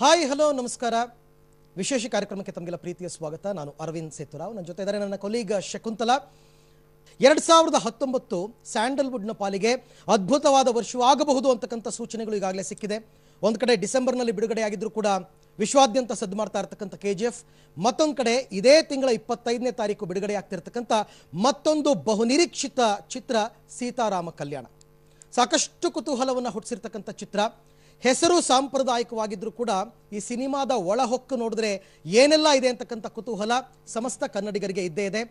Hi hello ನಮಸ್ಕಾರ. ವಿಶೇಷ ಕಾರ್ಯಕ್ರಮಕ್ಕೆ ತಮಗೆಲ್ಲ ಪ್ರೀತಿಯ ಸ್ವಾಗತ. ನಾನು ಅರವಿಂದ್ ಸೇತುರಾವ್. ನನ್ನ ಜೊತೆ ಇದ್ದಾರೆ ನನ್ನ ಕೊಲೀಗ್ ಶಕುಂತಲಾ. 2019 ಸ್ಯಾಂಡಲ್ವುಡ್ನ ಪಾಲಿಗೆ ಅದ್ಭುತವಾದ ವರ್ಷವಾಗಬಹುದು ಅಂತಕ್ಕಂಥ ಸೂಚನೆಗಳು ಈಗಾಗಲೇ ಸಿಕ್ಕಿದೆ. ಒಂದು ಕಡೆ ಡಿಸೆಂಬರ್ನಲ್ಲಿ ಬಿಡುಗಡೆಯಾಗಿದ್ದರೂ ಕೂಡ ವಿಶ್ವಾದ್ಯಂತ ಸದ್ದು ಮಾಡ್ತಾ ಇರ್ತಕ್ಕಂಥ KGF, ಮತ್ತೊಂದು ಕಡೆ ಇದೇ ತಿಂಗಳ 25ನೇ ತಾರೀಕು ಬಿಡುಗಡೆಯಾಗ್ತಿರ್ತಕ್ಕಂಥ ಮತ್ತೊಂದು ಬಹುನಿರೀಕ್ಷಿತ ಚಿತ್ರ ಸೀತಾರಾಮ ಕಲ್ಯಾಣ. ಸಾಕಷ್ಟು ಕುತೂಹಲವನ್ನು ಹುಟ್ಟಿಸಿರ್ತಕ್ಕಂಥ ಚಿತ್ರ. ಹೆಸರು ಸಾಂಪ್ರದಾಯಿಕವಾಗಿದ್ದರೂ ಕೂಡ ಈ ಸಿನಿಮಾದ ಒಳಹೊಕ್ಕು ನೋಡಿದ್ರೆ ಏನೆಲ್ಲ ಇದೆ ಅಂತಕ್ಕಂಥ ಕುತೂಹಲ ಸಮಸ್ತ ಕನ್ನಡಿಗರಿಗೆ ಇದ್ದೇ ಇದೆ.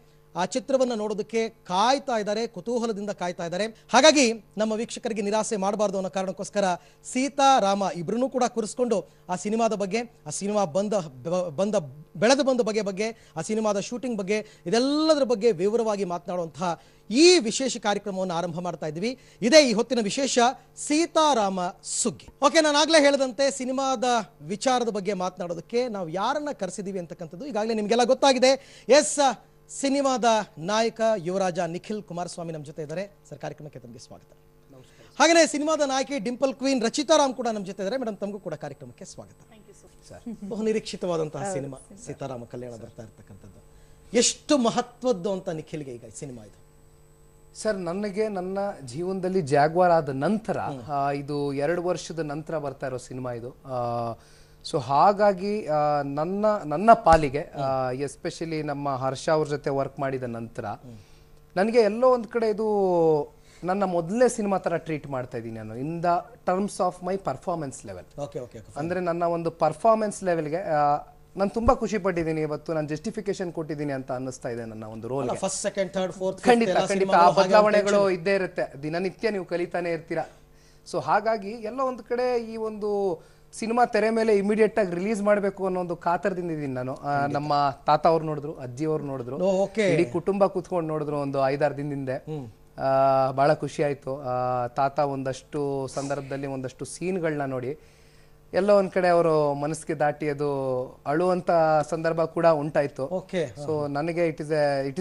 ಆ ಚಿತ್ರವನ್ನು ನೋಡೋದಕ್ಕೆ ಕಾಯ್ತಾ ಇದ್ದಾರೆ, ಕುತೂಹಲದಿಂದ ಕಾಯ್ತಾ ಇದ್ದಾರೆ. ಹಾಗಾಗಿ ನಮ್ಮ ವೀಕ್ಷಕರಿಗೆ ನಿರಾಸೆ ಮಾಡಬಾರ್ದು ಅನ್ನೋ ಕಾರಣಕ್ಕೋಸ್ಕರ ಸೀತಾರಾಮ ಇಬ್ಬರನ್ನೂ ಕೂಡ ಕೂರಿಸ್ಕೊಂಡು ಆ ಸಿನಿಮಾದ ಬಗ್ಗೆ, ಆ ಸಿನಿಮಾ ಬೆಳೆದು ಬಂದ ಬಗ್ಗೆ, ಆ ಸಿನಿಮಾದ ಶೂಟಿಂಗ್ ಬಗ್ಗೆ, ಇದೆಲ್ಲದರ ಬಗ್ಗೆ ವಿವರವಾಗಿ ಮಾತನಾಡುವಂತಹ ಈ ವಿಶೇಷ ಕಾರ್ಯಕ್ರಮವನ್ನು ಆರಂಭ ಮಾಡ್ತಾ ಇದ್ದೀವಿ. ಇದೇ ಈ ಹೊತ್ತಿನ ವಿಶೇಷ ಸೀತಾರಾಮ ಸುಗ್ಗಿ. ಓಕೆ, ನಾನು ಆಗಲೇ ಹೇಳಿದಂತೆ ಸಿನಿಮಾದ ವಿಚಾರದ ಬಗ್ಗೆ ಮಾತನಾಡೋದಕ್ಕೆ ನಾವು ಯಾರನ್ನ ಕರೆಸಿದ್ದೀವಿ ಅಂತಕ್ಕಂಥದ್ದು ಈಗಾಗಲೇ ನಿಮಗೆಲ್ಲ ಗೊತ್ತಾಗಿದೆ. ಎಸ್, ಸಿನಿಮಾದ ನಾಯಕ ಯುವರಾಜ ನಿಖಿಲ್ ಕುಮಾರಸ್ವಾಮಿ ನಮ್ಮ ಜೊತೆ ಇದ್ದಾರೆ. ಸರ್, ಕಾರ್ಯಕ್ರಮಕ್ಕೆ ತಮಗೆ ಸ್ವಾಗತ. ಹಾಗೆಯೇ ಸಿನಿಮಾದ ನಾಯಕಿ ಡಿಂಪಲ್ ಕ್ವೀನ್ ರಚಿತಾ ರಾಮ್ ಕೂಡ ನಮ್ಮ ಜೊತೆ ಇದ್ದಾರೆ. ಮೇಡಮ್, ತಮಗೂ ಕೂಡ ಕಾರ್ಯಕ್ರಮಕ್ಕೆ ಸ್ವಾಗತ. ಬಹು ನಿರೀಕ್ಷಿತವಾದಂತಹ ಸಿನಿಮಾ ಸೀತಾರಾಮ ಕಲ್ಯಾಣ ಬರ್ತಾ ಇರ್ತಕ್ಕಂಥದ್ದು ಎಷ್ಟು ಮಹತ್ವದ್ದು ಅಂತ ನಿಖಿಲ್ಗೆ ಈಗ ಸಿನಿಮಾ ಇದು? ಸರ್, ನನಗೆ ನನ್ನ ಜೀವನದಲ್ಲಿ ಜಾಗ್ವಾರ್ ಆದ ನಂತರ ಇದು 2 ವರ್ಷದ ನಂತರ ಬರ್ತಾ ಇರೋ ಸಿನಿಮಾ ಇದು. ಸೊ ಹಾಗಾಗಿ ನನ್ನ ಪಾಲಿಗೆ ಎಸ್ಪೆಷಲಿ ನಮ್ಮ ಹರ್ಷ ಅವ್ರ ಜೊತೆ ವರ್ಕ್ ಮಾಡಿದ ನಂತರ ನನಗೆ ಎಲ್ಲೋ ಒಂದು ಕಡೆ ಇದು ನನ್ನ ಮೊದಲನೇ ಸಿನಿಮಾ ತರ ಟ್ರೀಟ್ ಮಾಡ್ತಾ ಇದ್ದೀನಿ ನಾನು, in the terms of my performance level. ಅಂದ್ರೆ ನನ್ನ ಒಂದು ಪರ್ಫಾರ್ಮೆನ್ಸ್ ಲೆವೆಲ್ಗೆ ನಾನು ತುಂಬಾ ಖುಷಿ ಪಟ್ಟಿದ್ದೀನಿ. ಇವತ್ತು ನಾನು ಜಸ್ಟಿಫಿಕೇಶನ್ ಕೊಟ್ಟಿದ್ದೀನಿ ಅಂತ ಅನ್ನಿಸ್ತಾ ಇದೆ ನನ್ನ ಒಂದು ರೋಲ್. ಖಂಡಿತ ಆ ಬದಲಾವಣೆಗಳು ಇದ್ದೇ ಇರುತ್ತೆ, ದಿನನಿತ್ಯ ನೀವು ಕಲಿತಾನೆ ಇರ್ತೀರಾ. ಸೊ ಹಾಗಾಗಿ ಎಲ್ಲ ಒಂದು ಕಡೆ ಈ ಒಂದು ಸಿನಿಮಾ ತೆರೆ ಮೇಲೆ ಇಮಿಡಿಯೇಟ್ ಆಗಿ ರಿಲೀಸ್ ಮಾಡಬೇಕು ಅನ್ನೋ ಒಂದು ಕಾತರದಿಂದ ಇದ್ದೀನಿ ನಾನು. ನಮ್ಮ ತಾತ ಅವ್ರು ನೋಡಿದ್ರು, ಅಜ್ಜಿ ಅವ್ರು ನೋಡಿದ್ರು, ಇಡೀ ಕುಟುಂಬ ಕೂತ್ಕೊಂಡು ನೋಡಿದ್ರು ಒಂದು 5-6 ದಿನದಿಂದ. ಬಹಳ ಖುಷಿ ಆಯ್ತು. ತಾತ ಒಂದಷ್ಟು ಸಂದರ್ಭದಲ್ಲಿ ಒಂದಷ್ಟು ಸೀನ್ಗಳನ್ನ ನೋಡಿ ಎಲ್ಲೋ ಒಂದ್ ಕಡೆ ಅವರು ಮನಸ್ಸಿಗೆ ದಾಟಿ ಅದು ಅಳುವಂತ ಸಂದರ್ಭ ಕೂಡ ಉಂಟಾಯ್ತು. ಸೊ ನನಗೆ it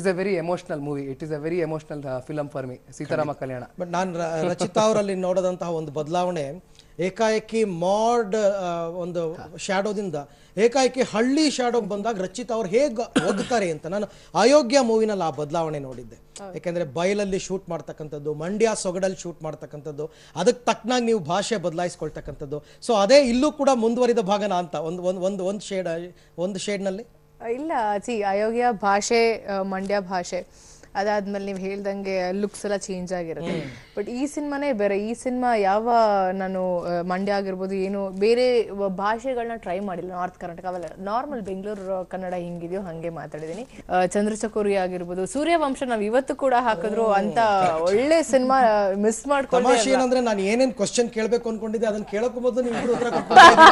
is a very emotional movie, it is a very emotional film for me, Seetharama Kalyana. But ನಾನು ರಚಿತಾ ಅವರಲ್ಲಿ ನೋಡೋದಂತಹ ಒಂದು ಬದಲಾವಣೆ, ಏಕಾಏಕಿ ಮಾಡ್ ಒಂದು ಶ್ಯಾಡೋದಿಂದ ಏಕಾಏಕಿ ಹಳ್ಳಿ ಶ್ಯಾಡೋಗೆ ಬಂದಾಗ ರಚಿತಾ ಅವ್ರು ಹೇಗೆ ಒಗ್ತಾರೆ ಅಂತ ನಾನು ಅಯೋಗ್ಯ ಮೂವಿನಲ್ಲಿ ಆ ಬದಲಾವಣೆ ನೋಡಿದ್ದೆ. ಯಾಕೆಂದ್ರೆ ಬಯಲಲ್ಲಿ ಶೂಟ್ ಮಾಡ್ತಕ್ಕಂಥದ್ದು, ಮಂಡ್ಯ ಸೊಗಡಲ್ಲಿ ಶೂಟ್ ಮಾಡ್ತಕ್ಕಂಥದ್ದು, ಅದಕ್ಕೆ ತಕ್ಕನಾಗಿ ನೀವು ಭಾಷೆ ಬದಲಾಯಿಸ್ಕೊಳ್ತಕ್ಕಂಥದ್ದು. ಸೊ ಅದೇ ಇಲ್ಲೂ ಕೂಡ ಮುಂದುವರಿದ ಭಾಗನ ಅಂತ ಒಂದು ಶೇಡ್ನಲ್ಲಿ ಇಲ್ಲ. ಅಯೋಗ್ಯ ಭಾಷೆ, ಮಂಡ್ಯ ಭಾಷೆ, ಅದಾದ್ಮೇಲೆ ನೀವು ಹೇಳ್ದಂಗೆ ಲುಕ್ಸ್ ಎಲ್ಲ ಚೇಂಜ್ ಆಗಿರುತ್ತೆ. ಬಟ್ ಈ ಸಿನಿಮಾನೇ ಬೇರೆ. ಈ ಸಿನಿಮಾ ಯಾವ ನಾನು ಮಂಡ್ಯ ಆಗಿರ್ಬೋದು, ಏನು ಬೇರೆ ಭಾಷೆಗಳನ್ನ ಟ್ರೈ ಮಾಡಿಲ್ಲ. ನಾರ್ತ್ ಕರ್ನಾಟಕ ಅವೆಲ್ಲ ನಾರ್ಮಲ್ ಬೆಂಗಳೂರು ಕನ್ನಡ ಹಿಂಗಿದೆಯೋ ಹಂಗೆ ಮಾತಾಡಿದೀನಿ. ಚಂದ್ರಚಕೋರಿ ಆಗಿರ್ಬೋದು, ಸೂರ್ಯವಂಶ ನಾವ್ ಇವತ್ತು ಕೂಡ ಹಾಕಿದ್ರು ಅಂತ ಒಳ್ಳೆ ಸಿನಿಮಾ ಮಿಸ್ ಮಾಡ್ಕೊಂಡು. ಏನಂದ್ರೆ ನಾನು ಏನೇನ್ ಕ್ವಶನ್ ಕೇಳ್ಬೇಕು ಅನ್ಕೊಂಡಿದ್ದೆ ಅದನ್ನ ಕೇಳಕ್ ಮೊದಲು ನೀವು ಉತ್ತರ ಕೊಟ್ಬಿಟ್ರಿ.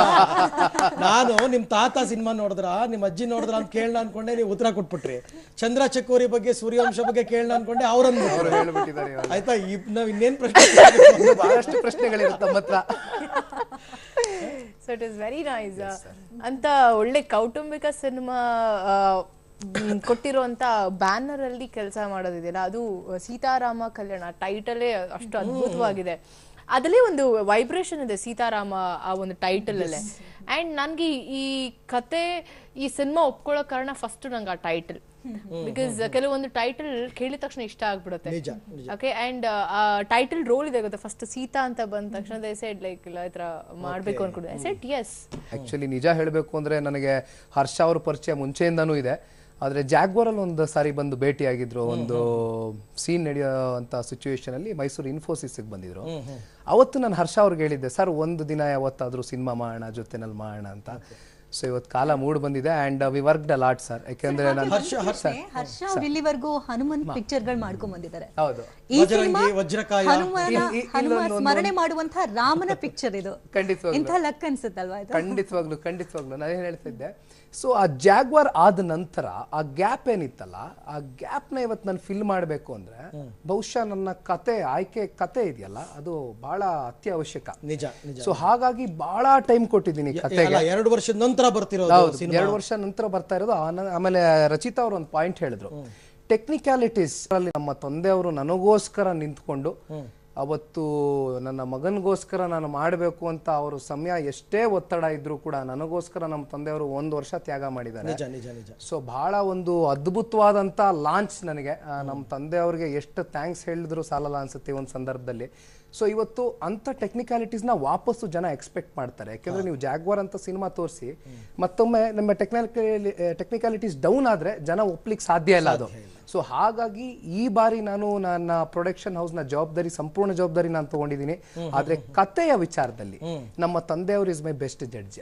ನಾನು ನಿಮ್ ತಾತ ಸಿನಿಮಾ ನೋಡಿದ್ರ, ನಿಮ್ ಅಜ್ಜಿ ನೋಡಿದ್ರ ಅಂತ ಕೇಳಣ ಅನ್ಕೊಂಡೆ, ನೀವು ಉತ್ತರ ಕೊಟ್ಬಿಟ್ರಿ. ಚಂದ್ರಚಕೋರಿ ಬಗ್ಗೆ, ಸೂರ್ಯವಂಶ ಬಗ್ಗೆ ಕೇಳಣ ಅನ್ಕೊಂಡೆ, ಅವ್ರನ್ನ ಹೇಳ್ಬಿಟ್ಟಿದ್ದಾರೆ. ಆಯ್ತಾ, ನಾವ್ ಇನ್ನೇನ್ ಪ್ರಶ್ನೆ, ಬಹಳಷ್ಟು ಪ್ರಶ್ನೆಗಳಿರುತ್ತೆ ನಮ್ಮ ಹತ್ರ. So it is very nice ಅಂತ ಒಳ್ಳೆ ಕೌಟುಂಬಿಕ ಸಿನಿಮಾ ಕೊಟ್ಟಿರುವಂತ ಬ್ಯಾನರ್ ಅಲ್ಲಿ ಕೆಲಸ ಮಾಡೋದಿದೆಯಲ್ಲ, ಅದು ಸೀತಾರಾಮ ಕಲ್ಯಾಣ ಟೈಟಲೇ ಅಷ್ಟು ಅದ್ಭುತವಾಗಿದೆ. ಅದರಲ್ಲಿ ಒಂದು ವೈಬ್ರೇಷನ್ ಇದೆ ಸೀತಾರಾಮ ಆ ಒಂದು ಟೈಟಲ್ ಅಲ್ಲೇ. ಅಂಡ್ ನನ್ಗೆ ಈ ಕತೆ, ಈ ಸಿನಿಮಾ ಒಪ್ಕೊಳ್ಳೋ ಕಾರಣ ಫಸ್ಟ್ ನಂಗೆ ಆ ಟೈಟಲ್. ಬಿಕಾಸ್ ಕೆಲವೊಂದು ಟೈಟಲ್ ಕೇಳಿದ ತಕ್ಷಣ ಇಷ್ಟ ಆಗ್ಬಿಡುತ್ತೆ. ಓಕೆ, ಅಂಡ್ ಟೈಟಲ್ ರೋಲ್ ಇದೆ ಗೊತ್ತಾ, ಫಸ್ಟ್ ಸೀತಾ ಅಂತ ಬಂದ ತಕ್ಷಣ ದೇ ಸೆಡ್ ಲೈಕ್ ಇಲ್ಲ ಈ ತರ ಮಾಡ್ಬೇಕು ಅನ್ಕೊಂಡು ಐ ಸೆಡ್ ಯೆಸ್. ಆಕ್ಚುಲಿ ನಿಜ ಹೇಳ್ಬೇಕು ಅಂದ್ರೆ ನನಗೆ ಹರ್ಷ ಅವ್ರ ಪರಿಚಯ ಮುಂಚೆಯಿಂದಾನೂ ಇದೆ. ಆದ್ರೆ ಜಾಗ್ವಾರ್ ಅಲ್ಲಿ ಒಂದು ಸಾರಿ ಬಂದು ಭೇಟಿಯಾಗಿದ್ರು, ಒಂದು ಸೀನ್ ನಡೆಯುವಂತ ಸಿಚುವೇಶನ್ ಅಲ್ಲಿ ಮೈಸೂರು ಇನ್ಫೋಸಿಸ್ ಬಂದಿದ್ರು. ಅವತ್ತು ನಾನು ಹರ್ಷ ಅವ್ರಿಗೆ ಹೇಳಿದ್ದೆ, ಸರ್ ಒಂದು ದಿನ ಯಾವತ್ತಾದ್ರೂ ಸಿನಿಮಾ ಮಾಡೋಣ, ಜೊತೆನಲ್ಲಿ ಮಾಡೋಣ ಅಂತ. ಸೊ ಇವತ್ತು ಕಾಲ ಮೂಡ್ ಬಂದಿದೆ and we worked a lot sir. ಯಾಕಂದ್ರೆ ನಾನು ಹರ್ಷ ಇಲ್ಲಿವರೆಗೂ ಹನುಮಂತ್ ಪಿಕ್ಚರ್ ಗಳು ಮಾಡ್ಕೊಂಡ್ ಬಂದಿದ್ದಾರೆ. ಹೌದು, ಈ ಸಿನಿಮಾ ಹನುಮ ಸ್ಮರಣೆ ಮಾಡುವಂತಹ ರಾಮನ ಪಿಕ್ಚರ್ ಇದು. ಖಂಡಿತವಾಗ್ಲೂ ಇಂಥ ಲಕ್ ಅನ್ಸುತ್ತಲ್ವಾ? ಖಂಡಿತವಾಗ್ಲೂ ನಾನು ಹೇಳ್ತಿದ್ದೆ. ಸೊ ಆ ಜಾಗ್ವಾರ್ ಆದ ನಂತರ ಆ ಗ್ಯಾಪ್ ಏನಿತ್ತಲ್ಲ, ಆ ಗ್ಯಾಪ್ ನ ಇವತ್ತು ನಾನು ಫಿಲ್ ಮಾಡ್ಬೇಕು ಅಂದ್ರೆ ಬಹುಶಃ ನನ್ನ ಕತೆ ಇದೆಯಲ್ಲ, ಅದು ಬಹಳ ಅತ್ಯವಶ್ಯಕ. ನಿಜ. ಸೊ ಹಾಗಾಗಿ ಬಹಳ ಟೈಮ್ ಕೊಟ್ಟಿದ್ದೀನಿ ಕತೆಗೆ. 2 ವರ್ಷದ ನಂತರ ಬರ್ತಿರೋದು, 2 ವರ್ಷ ನಂತರ ಬರ್ತಾ ಇರೋದು. ಆಮೇಲೆ ರಚಿತಾ ಅವರು ಒಂದು ಪಾಯಿಂಟ್ ಹೇಳಿದ್ರು, ಟೆಕ್ನಿಕ್ಯಾಲಿಟೀಸ್ ಅಲ್ಲಿ ನಮ್ಮ ತಂದೆಯವರು ನನಗೋಸ್ಕರ ನಿಂತ್ಕೊಂಡು ಅವತ್ತು ನನ್ನ ಮಗನಿಗೋಸ್ಕರ ನಾನು ಮಾಡಬೇಕು ಅಂತ ಅವರು ಸಮಯ ಎಷ್ಟೇ ಒತ್ತಡ ಇದ್ರೂ ಕೂಡ ನನಗೋಸ್ಕರ ನಮ್ಮ ತಂದೆಯವರು 1 ವರ್ಷ ತ್ಯಾಗ ಮಾಡಿದ್ದಾರೆ. ನಿಜ ನಿಜ ನಿಜ. ಸೊ ಬಹಳ ಒಂದು ಅದ್ಭುತವಾದಂಥ ಲಾಂಚ್ ನನಗೆ. ನಮ್ಮ ತಂದೆಯವ್ರಿಗೆ ಎಷ್ಟು ಥ್ಯಾಂಕ್ಸ್ ಹೇಳಿದ್ರು ಸಾಲಲ್ಲ ಅನ್ಸುತ್ತೆ ಒಂದು ಸಂದರ್ಭದಲ್ಲಿ. ಸೊ ಇವತ್ತು ಅಂಥ ಟೆಕ್ನಿಕ್ಯಾಲಿಟೀಸ್ನ ವಾಪಸ್ಸು ಜನ ಎಕ್ಸ್ಪೆಕ್ಟ್ ಮಾಡ್ತಾರೆ. ಯಾಕೆಂದ್ರೆ ನೀವು ಜಾಗ್ವಾರ್ ಅಂತ ಸಿನಿಮಾ ತೋರಿಸಿ ಮತ್ತೊಮ್ಮೆ ನಮ್ಮ ಟೆಕ್ನಿಕ್ಯಾಲಿಟೀಸ್ ಡೌನ್ ಆದರೆ ಜನ ಒಪ್ಲಿಕ್ಕೆ ಸಾಧ್ಯ ಇಲ್ಲ ಅದು. ಸೊ ಹಾಗಾಗಿ ಈ ಬಾರಿ ನಾನು ನನ್ನ ಪ್ರೊಡಕ್ಷನ್ ಹೌಸ್ನ ಜವಾಬ್ದಾರಿ, ಸಂಪೂರ್ಣ ಜವಾಬ್ದಾರಿ ನಾನು ತಗೊಂಡಿದ್ದೀನಿ. ಆದ್ರೆ ಕಥೆಯ ವಿಚಾರದಲ್ಲಿ ನಮ್ಮ ತಂದೆಯವರು is my best judge.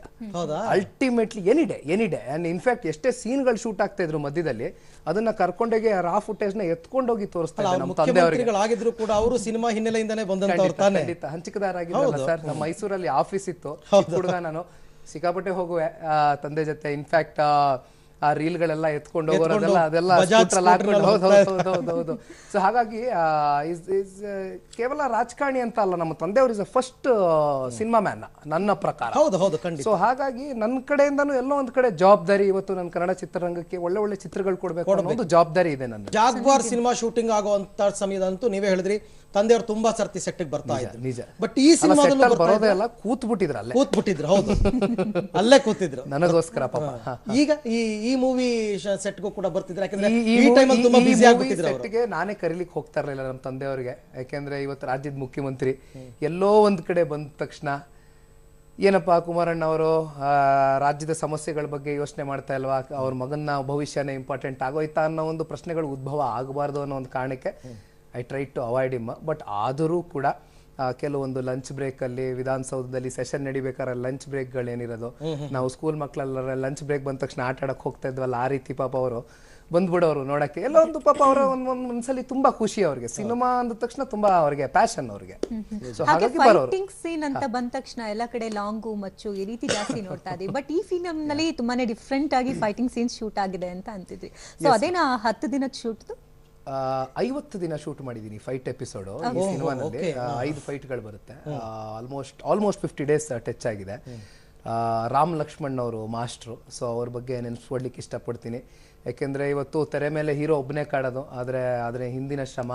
Ultimately any day and in fact ಎಷ್ಟೇ ಸೀನ್ಗಳು ಶೂಟ್ ಆಗ್ತಾ ಇದ್ರು ಮಧ್ಯದಲ್ಲಿ ಅದನ್ನ ಕರ್ಕೊಂಡೋಗಿ ರಾ ಫುಟೇಜ್ ನ ಎತ್ಕೊಂಡೋಗಿ ತೋರಿಸ್ತಾ ಇದ್ದಾರೆ ನಮ್ಮ ತಂದೆಯವರಿಗೆ. ಆಗಿದ್ರು ಕೂಡ ಅವರು ಸಿನಿಮಾ ಹಿನ್ನೆಲೆಯಿಂದಾನೇ ಬಂದಂತವ್ರು ತಾನೇ. ಖಂಡಿತ ಹಂಚಿಕೆದಾರಾಗಿದ್ದಲ್ಲ ಸರ್. ನಮ್ಮ ಮೈಸೂರಲ್ಲಿ ಆಫೀಸ್ ಇತ್ತು, ಹುಡುಗ ನಾನು ಸಿಕ್ಕಾಪಟ್ಟೆ ಹೋಗುವೆ ತಂದೆ ಜೊತೆ. ಇನ್ಫ್ಯಾಕ್ಟ್ ಆ ರೀಲ್ಗಳೆಲ್ಲ ಎತ್ಕೊಂಡು ಹೋಗೋದೆಲ್ಲ ಅದೆಲ್ಲ ಹೌದು. ಸೊ ಹಾಗಾಗಿ ಕೇವಲ ರಾಜಕಾರಣಿ ಅಂತ ಅಲ್ಲ, ನಮ್ಮ ತಂದೆಯವರು ಇಸ್ ಫಸ್ಟ್ ಸಿನಿಮಾ ಮ್ಯಾನ್ ನನ್ನ ಪ್ರಕಾರ. ಸೊ ಹಾಗಾಗಿ ನನ್ನ ಕಡೆಯಿಂದನೂ ಎಲ್ಲೋ ಒಂದ್ ಕಡೆ ಜವಾಬ್ದಾರಿ, ಇವತ್ತು ನನ್ನ ಕನ್ನಡ ಚಿತ್ರರಂಗಕ್ಕೆ ಒಳ್ಳೆ ಒಳ್ಳೆ ಚಿತ್ರಗಳು ಕೊಡ್ಬೇಕು ಅನ್ನೋ ಒಂದು ಜವಾಬ್ದಾರಿ ಇದೆ ನನ್ನ. ಜಾಗ್ವಾರ್ ಸಿನಿಮಾ ಶೂಟಿಂಗ್ ಆಗುವಂತ ಸಮಯದಂತೂ ನೀವೇ ಹೇಳಿದ್ರಿ ತಂದೆಯವರು ತುಂಬಾ ಸರ್ತಿ ಸೆಟ್ಟಿಗೆ ಬರ್ತಾ ಇದ್ರು. ನಿಜ. ಬಟ್ ಈ ಸಿನಿಮಾದಲ್ಲಿ ಬರೋದೇ ಅಲ್ಲ, ಕೂತ್ಬಿಟ್ಟಿದ್ರು. ಹೌದು, ಅಲ್ಲೇ ಕೂತಿದ್ರು ನನಗೋಸ್ಕರ ಪಾಪ. ಈಗ ಈ ಮೂವಿ ಸೆಟ್ಗೂ ಕೂಡ ಬರ್ತಿದ್ರು, ಯಾಕಂದ್ರೆ ಈ ಟೈಮಲ್ಲಿ ತುಂಬಾ ಬಿಸಿ ಆಗ್ಬಿಟ್ಟಿದ್ರು. ಸೆಟ್ಗೆ ನಾನೇ ಕರೀಲಿಕ್ಕೆ ಹೋಗ್ತಾ ಇರಲಿಲ್ಲ ನಮ್ಮ ತಂದೆಯವರಿಗೆ. ಯಾಕೆಂದ್ರೆ ಇವತ್ತು ರಾಜ್ಯದ ಮುಖ್ಯಮಂತ್ರಿ ಎಲ್ಲೋ ಒಂದ್ ಕಡೆ ಬಂದ ತಕ್ಷಣ ಏನಪ್ಪ ಕುಮಾರಣ್ಣ ಅವರು ರಾಜ್ಯದ ಸಮಸ್ಯೆಗಳ ಬಗ್ಗೆ ಯೋಚನೆ ಮಾಡ್ತಾ ಇಲ್ವಾ, ಅವ್ರ ಮಗನ ಭವಿಷ್ಯನೇ ಇಂಪಾರ್ಟೆಂಟ್ ಆಗೋಯ್ತಾ ಅನ್ನೋ ಒಂದು ಪ್ರಶ್ನೆಗಳು ಉದ್ಭವ ಆಗಬಾರ್ದು ಅನ್ನೋ ಒಂದು ಕಾರಣಕ್ಕೆ I try to avoid him. But ಆದರೂ ಕೂಡ ಕೆಲವೊಂದು ಲಂಚ್ ಬ್ರೇಕ್ ಅಲ್ಲಿ ವಿಧಾನಸೌಧದಲ್ಲಿ ಸೆಷನ್ ನಡಿಬೇಕಾದ್ರೆ ಲಂಚ್ ಬ್ರೇಕ್ಗಳೇನಿರೋದು, ನಾವು ಸ್ಕೂಲ್ ಮಕ್ಕಳೆಲ್ಲ ಲಂಚ್ ಬ್ರೇಕ್ ಬಂದ ತಕ್ಷಣ ಆಟ ಆಡಕ್ ಹೋಗ್ತಾ ಇದ್ವಲ್ಲ, ಆ ರೀತಿ ಪಾಪ ಅವರು ಬಂದ್ಬಿಡೋರು ನೋಡಕ್ಕೆ. ಎಲ್ಲ ಒಂದು ಪಾಪ ಅವರ ಒಂದ್ಸಲಿ ತುಂಬಾ ಖುಷಿ ಅವ್ರಿಗೆ. ಸಿನಿಮಾ ಅಂದ ತಕ್ಷಣ ತುಂಬಾ ಅವ್ರಿಗೆ ಪ್ಯಾಷನ್ ಅವ್ರಿಗೆ. ಫೈಟಿಂಗ್ ಸೀನ್ ಅಂತ ಬಂದ ತಕ್ಷಣ ಎಲ್ಲ ಕಡೆ ಲಾಂಗು ಮಚ್ಚು ಈ ರೀತಿ ಜಾಸ್ತಿ ನೋಡ್ತಾ ಇದೀವಿ. ಬಟ್ ಈ ಫಿಲಮ್ ನಲ್ಲಿ ತುಂಬಾನೇ ಡಿಫ್ರೆಂಟ್ ಆಗಿ ಫೈಟಿಂಗ್ ಸೀನ್ಸ್ ಶೂಟ್ ಆಗಿದೆ ಅಂತ ಅಂತಿದ್ವಿ. ಸೊ ಅದೇನಾ 10 ದಿನದ ಶೂಟ್? 50 ದಿನ ಶೂಟ್ ಮಾಡಿದೀನಿ ಫೈಟ್ ಎಪಿಸೋಡ್. ಈ ಸಿನಿಮಾನಲ್ಲಿ 5 ಫೈಟ್ಗಳು ಬರುತ್ತೆ. ಆಲ್ಮೋಸ್ಟ್ 50 ಡೇಸ್ ಟಚ್ ಆಗಿದೆ. ರಾಮ್ ಲಕ್ಷ್ಮಣ್ ಅವರು ಮಾಸ್ಟ್ರು. ಸೊ ಅವ್ರ ಬಗ್ಗೆ ನೆನೆಸ್ಕೊಡ್ಲಿಕ್ಕೆ ಇಷ್ಟಪಡ್ತೀನಿ. ಯಾಕೆಂದ್ರೆ ಇವತ್ತು ತೆರೆ ಮೇಲೆ ಹೀರೋ ಒಬ್ಬನೇ ಕಾಡೋದು, ಆದ್ರೆ ಹಿಂದಿನ ಶ್ರಮ,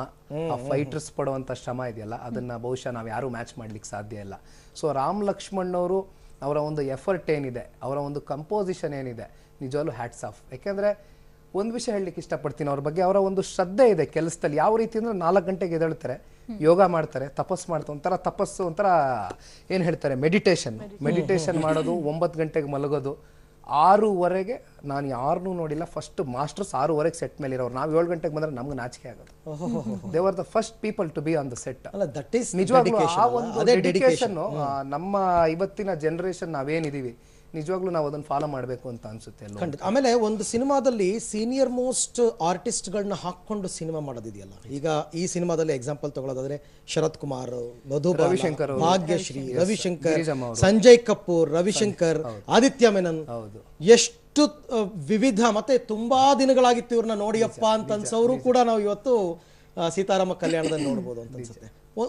ಆ ಫೈಟರ್ಸ್ ಪಡುವಂತ ಶ್ರಮ ಇದೆಯಲ್ಲ, ಅದನ್ನ ಬಹುಶಃ ನಾವು ಯಾರು ಮ್ಯಾಚ್ ಮಾಡ್ಲಿಕ್ಕೆ ಸಾಧ್ಯ ಇಲ್ಲ. ಸೊ ರಾಮ್ ಲಕ್ಷ್ಮಣ್ ಅವರು ಅವರ ಒಂದು ಎಫರ್ಟ್ ಏನಿದೆ, ಅವರ ಒಂದು ಕಂಪೋಸಿಷನ್ ಏನಿದೆ, ನಿಜವಾಗ್ಲೂ ಹ್ಯಾಟ್ಸ್ ಆಫ್. ಯಾಕೆಂದ್ರೆ ಒಂದು ವಿಷಯ ಹೇಳಲಿಕ್ಕೆ ಇಷ್ಟಪಡ್ತೀನಿ ಅವ್ರ ಬಗ್ಗೆ. ಅವರ ಒಂದು ಶ್ರದ್ಧೆ ಇದೆ ಕೆಲಸದಲ್ಲಿ. ಯಾವ ರೀತಿ ಅಂದ್ರೆ 4 ಗಂಟೆಗೆ ಎದ್ದೇಳ್ತಾರೆ, ಯೋಗ ಮಾಡ್ತಾರೆ, ತಪಸ್ ಮಾಡ್ತಾರೆ. ಒಂಥರ ತಪಸ್ಸು, ಒಂಥರ ಏನ್ ಹೇಳ್ತಾರೆ ಮೆಡಿಟೇಷನ್ ಮಾಡೋದು. 9 ಗಂಟೆಗೆ ಮಲಗೋದು. 6:15 ನಾನು ಯಾರನ್ನೂ ನೋಡಿಲ್ಲ, ಫಸ್ಟ್ ಮಾಸ್ಟರ್ಸ್ 6:15 ಸೆಟ್ ಮೇಲೆ ಇರೋರು. ನಾವು 7 ಗಂಟೆಗೆ ಬಂದ್ರೆ ನಮ್ಗೆ ನಾಚಿಕೆ ಆಗೋದು. They were the first people to be on the set. ನಿಜವಾಗ್ಲೂ ಆ ಒಂದು ಡೆಡಿಕೇಶನ್ ನಮ್ಮ ಇವತ್ತಿನ ಜನರೇಷನ್ ನಾವೇನಿದೀವಿ ನಿಜವಾಗ್ಲೂ ನಾವು ಅದನ್ನ ಫಾಲೋ ಮಾಡಬೇಕು ಅಂತ ಅನ್ಸುತ್ತೆ. ಆಮೇಲೆ ಒಂದು ಸಿನಿಮಾದಲ್ಲಿ ಸೀನಿಯರ್ ಮೋಸ್ಟ್ ಆರ್ಟಿಸ್ಟ್ ಗಳನ್ನ ಹಾಕೊಂಡು ಸಿನಿಮಾ ಮಾಡೋದಿದೆಯಲ್ಲ, ಈಗ ಈ ಸಿನಿಮಾದಲ್ಲಿ ಎಕ್ಸಾಂಪಲ್ ತಗೊಳ್ಳೋದಾದ್ರೆ ಶರತ್ ಕುಮಾರ್, ಮಧುಬಾಲ, ರವಿಶಂಕರ್, ಭಾಗ್ಯಶ್ರೀ, ರವಿಶಂಕರ್, ಸಂಜಯ್ ಕಪೂರ್, ರವಿಶಂಕರ್, ಆದಿತ್ಯ ಮೆನನ್, ಎಷ್ಟು ವಿವಿಧ ಮತ್ತೆ ತುಂಬಾ ದಿನಗಳಾಗಿತ್ತು ಇವ್ರನ್ನ ನೋಡಿಯಪ್ಪ ಅಂತ ಅನ್ಸೋರು ಕೂಡ ನಾವು ಇವತ್ತು ಸೀತಾರಾಮ ಕಲ್ಯಾಣದಲ್ಲಿ ನೋಡ್ಬೋದು ಅಂತ ಅನ್ಸುತ್ತೆ.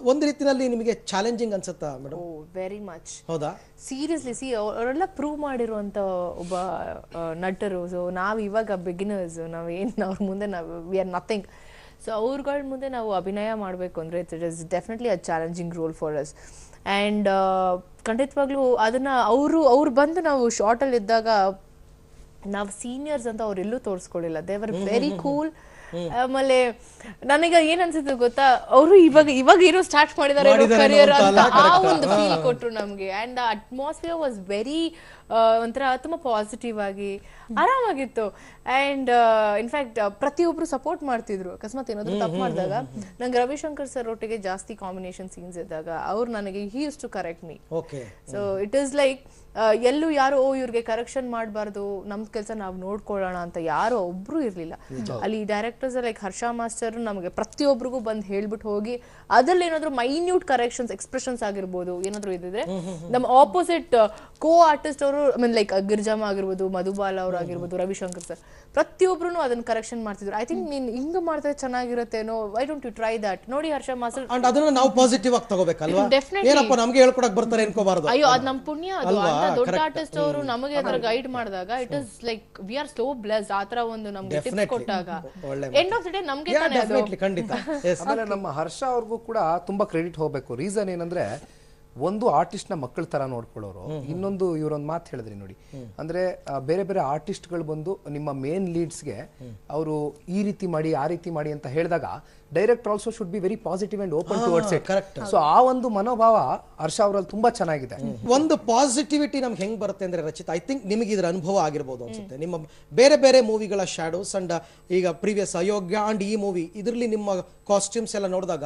ಒಂದು ರೀತಿಯಲ್ಲಿ ನಿಮಗೆ ಚಾಲೆಂಜಿಂಗ್ ಅನ್ಸುತ್ತಾ ಮೇಡಮ್? Very much. ಹೌದಾ? ಸೀರಿಯಸ್ಲಿ ಅವರೆಲ್ಲ ಪ್ರೂವ್ ಮಾಡಿರುವಂತ ಒಬ್ಬ ನಟರು. ಸೊ ನಾವು ಇವಾಗ ಬಿಗಿನರ್ಸ್, ಅವ್ರ ಮುಂದೆ ವಿ ಆರ್ ನಥಿಂಗ್. ಸೊ ಅವ್ರಗಳ ಮುಂದೆ ನಾವು ಅಭಿನಯ ಮಾಡಬೇಕು ಅಂದ್ರೆ it is definitely a challenging role for us. And ಖಂಡಿತವಾಗ್ಲೂ ಅದನ್ನ ಅವ್ರು ಬಂದು ನಾವು ಶಾರ್ಟಲ್ಲಿ ಇದ್ದಾಗ ನಾವು ಸೀನಿಯರ್ಸ್ ಅಂತ ಅವ್ರೆಲ್ಲೂ ತೋರಿಸ್ಕೊಳ್ಳಿಲ್ಲ. They were very cool. ಆಮೇಲೆ ನನಗೆ ಏನ್ ಅನ್ಸುತ್ತೆ ಗೊತ್ತಾ, ಅವರು ಇವಾಗ ಏನೋ ಸ್ಟಾರ್ಟ್ ಮಾಡಿದ್ದಾರೆ ಕರಿಯರ್ ಅಂತ ಆ ಒಂದು ಫೀಲ್ ಕೊಟ್ರು ನಮ್ಗೆ. And the atmosphere was very ಒಂಥರ ತುಂಬಾ ಪಾಸಿಟಿವ್ ಆಗಿ ಆರಾಮಾಗಿತ್ತು. ಅಂಡ್ ಇನ್ಫ್ಯಾಕ್ಟ್ ಪ್ರತಿಯೊಬ್ರು ಸಪೋರ್ಟ್ ಮಾಡ್ತಿದ್ರು. ಅಕಸ್ಮಾತ್ ಏನಾದ್ರು ತಪ್ಪು ಮಾಡಿದಾಗ ನಂಗೆ ರವಿಶಂಕರ್ ಸರ್ ಒಟ್ಟಿಗೆ ಜಾಸ್ತಿ ಕಾಂಬಿನೇಷನ್ ಸೀನ್ಸ್ ಇದ್ದಾಗ ಅವ್ರು ನನಗೆ he used to correct me. So it is like ಎಲ್ಲೂ ಯಾರು ಇವ್ರಿಗೆ ಕರೆಕ್ಷನ್ ಮಾಡಬಾರ್ದು, ನಮ್ ಕೆಲಸ ನಾವು ನೋಡ್ಕೊಳ್ಳೋಣ ಅಂತ ಯಾರೋ ಒಬ್ರು ಇರ್ಲಿಲ್ಲ ಅಲ್ಲಿ. ಡೈರೆಕ್ಟರ್ಸ್ ಲೈಕ್ ಹರ್ಷ ಮಾಸ್ಟರ್ ನಮಗೆ ಪ್ರತಿಯೊಬ್ಬರಿಗೂ ಬಂದು ಹೇಳ್ಬಿಟ್ಟು ಹೋಗಿ ಅದ್ರಲ್ಲಿ ಏನಾದ್ರು ಮೈನ್ಯೂಟ್ ಕರೆಕ್ಷನ್ಸ್, ಎಕ್ಸ್ಪ್ರೆಷನ್ಸ್ ಆಗಿರ್ಬೋದು ಏನಾದ್ರು ಇದ್ರೆ ನಮ್ಮ ಆಪೋಸಿಟ್ ಕೋ ಆರ್ಟಿಸ್ಟ್ ಅವರು ಲೈಕ್ ಗಿರ್ಜಮ್ಮ ಆಗಿರ್ಬೋದು, ಮಧುಬಾಲ ಅವ್ರು ಆಗಿರ್ಬೋದು, ರವಿಶಂಕರ್ ಸರ್ ಪ್ರತಿಯೊಬ್ರು ಅದನ್ನ ಕರೆಕ್ಷನ್ ಮಾಡ್ತಿದ್ರು. ಐ ಥಿಂಕ್ ನೀನ್ ಹಿಂಗ ಮಾಡಿದ್ರೆ ಚೆನ್ನಾಗಿರುತ್ತೇನೋ, why don't you try that. ನೋಡಿ ಹರ್ಷ ಮಾಸ್ಟರ್ ಅದನ್ನ ನಾವು ಪಾಸಿಟಿವ್ ಆಗಿ ತಗೋಬೇಕಲ್ವಾ? ಏನಪ್ಪ ನಮ್ಗೆ ಹೇಳ್ಕೊಡಕ್ ಬರ್ತಾರೆ ಅನ್ಕೋಬಾರ್ದು. ಅಯ್ಯೋ ಅದ್ ನಮ್ ಪುಣ್ಯ. ಅದು ದೊಡ್ಡ ಆರ್ಟಿಸ್ಟ್ ಅವರು ನಮಗೆ ಅದರ ಗೈಡ್ ಮಾಡಿದಾಗ it is like we are so blessed. ಆತರ ಒಂದು ನಮ್ಗೆ ಟಿಪ್ಸ್ ಕೊಟ್ಟಾಗ ಎಂಡ್ ಆಫ್ ದ ಡೇ ನಮ್ಗೆ ತಾನೇ ಅದು. ಡೆಫಿನೆಟ್ಲಿ, ಖಂಡಿತ. Yes. ಆಮೇಲೆ ನಮ್ಮ ಹರ್ಷ ಅವ್ರಿಗೂ ಕೂಡ ತುಂಬಾ ಕ್ರೆಡಿಟ್ ಹೋಗ್ಬೇಕು. ರೀಸನ್ ಏನಂದ್ರೆ ಒಂದು ಆರ್ಟಿಸ್ಟ್ ನ ಮಕ್ಕಳ ತರ ನೋಡ್ಕೊಳ್ಳೋರು, ಇನ್ನೊಂದು ಇವರೊಂದು ಮಾತು ಹೇಳಿದ್ರಿ ನೋಡಿ, ಅಂದ್ರೆ ಬೇರೆ ಬೇರೆ ಆರ್ಟಿಸ್ಟ್ಗಳು ಬಂದು ನಿಮ್ಮ ಮೇನ್ ಲೀಡ್ಸ್ಗೆ ಅವರು ಈ ರೀತಿ ಮಾಡಿ ಆ ರೀತಿ ಮಾಡಿ ಅಂತ ಹೇಳಿದಾಗ director also should be very positive and open towards it. Correct. So ಆ ಒಂದು ಮನೋಭಾವ ಹರ್ಷ ಅವರಲ್ಲಿ ತುಂಬಾ ಚೆನ್ನಾಗಿದೆ. ಒಂದು ಪಾಸಿಟಿವಿಟಿ ನಮ್ಗೆ ಹೆಂಗ್ ಬರುತ್ತೆ ಅಂದ್ರೆ ರಚಿತಾ, ಐ ಥಿಂಕ್ ನಿಮಗೆ ಇದರ ಅನುಭವ ಆಗಿರ್ಬೋದು ಅನ್ಸುತ್ತೆ. ನಿಮ್ಮ ಬೇರೆ ಬೇರೆ ಮೂವಿಗಳ ಶಾಡೋಸ್ ಅಂಡ್ ಈಗ ಪ್ರೀವಿಯಸ್ ಅಯೋಗ್ಯ ಅಂಡ್ ಈ ಮೂವಿ ಇದರಲ್ಲಿ ನಿಮ್ಮ ಕಾಸ್ಟ್ಯೂಮ್ಸ್ ಎಲ್ಲ ನೋಡಿದಾಗ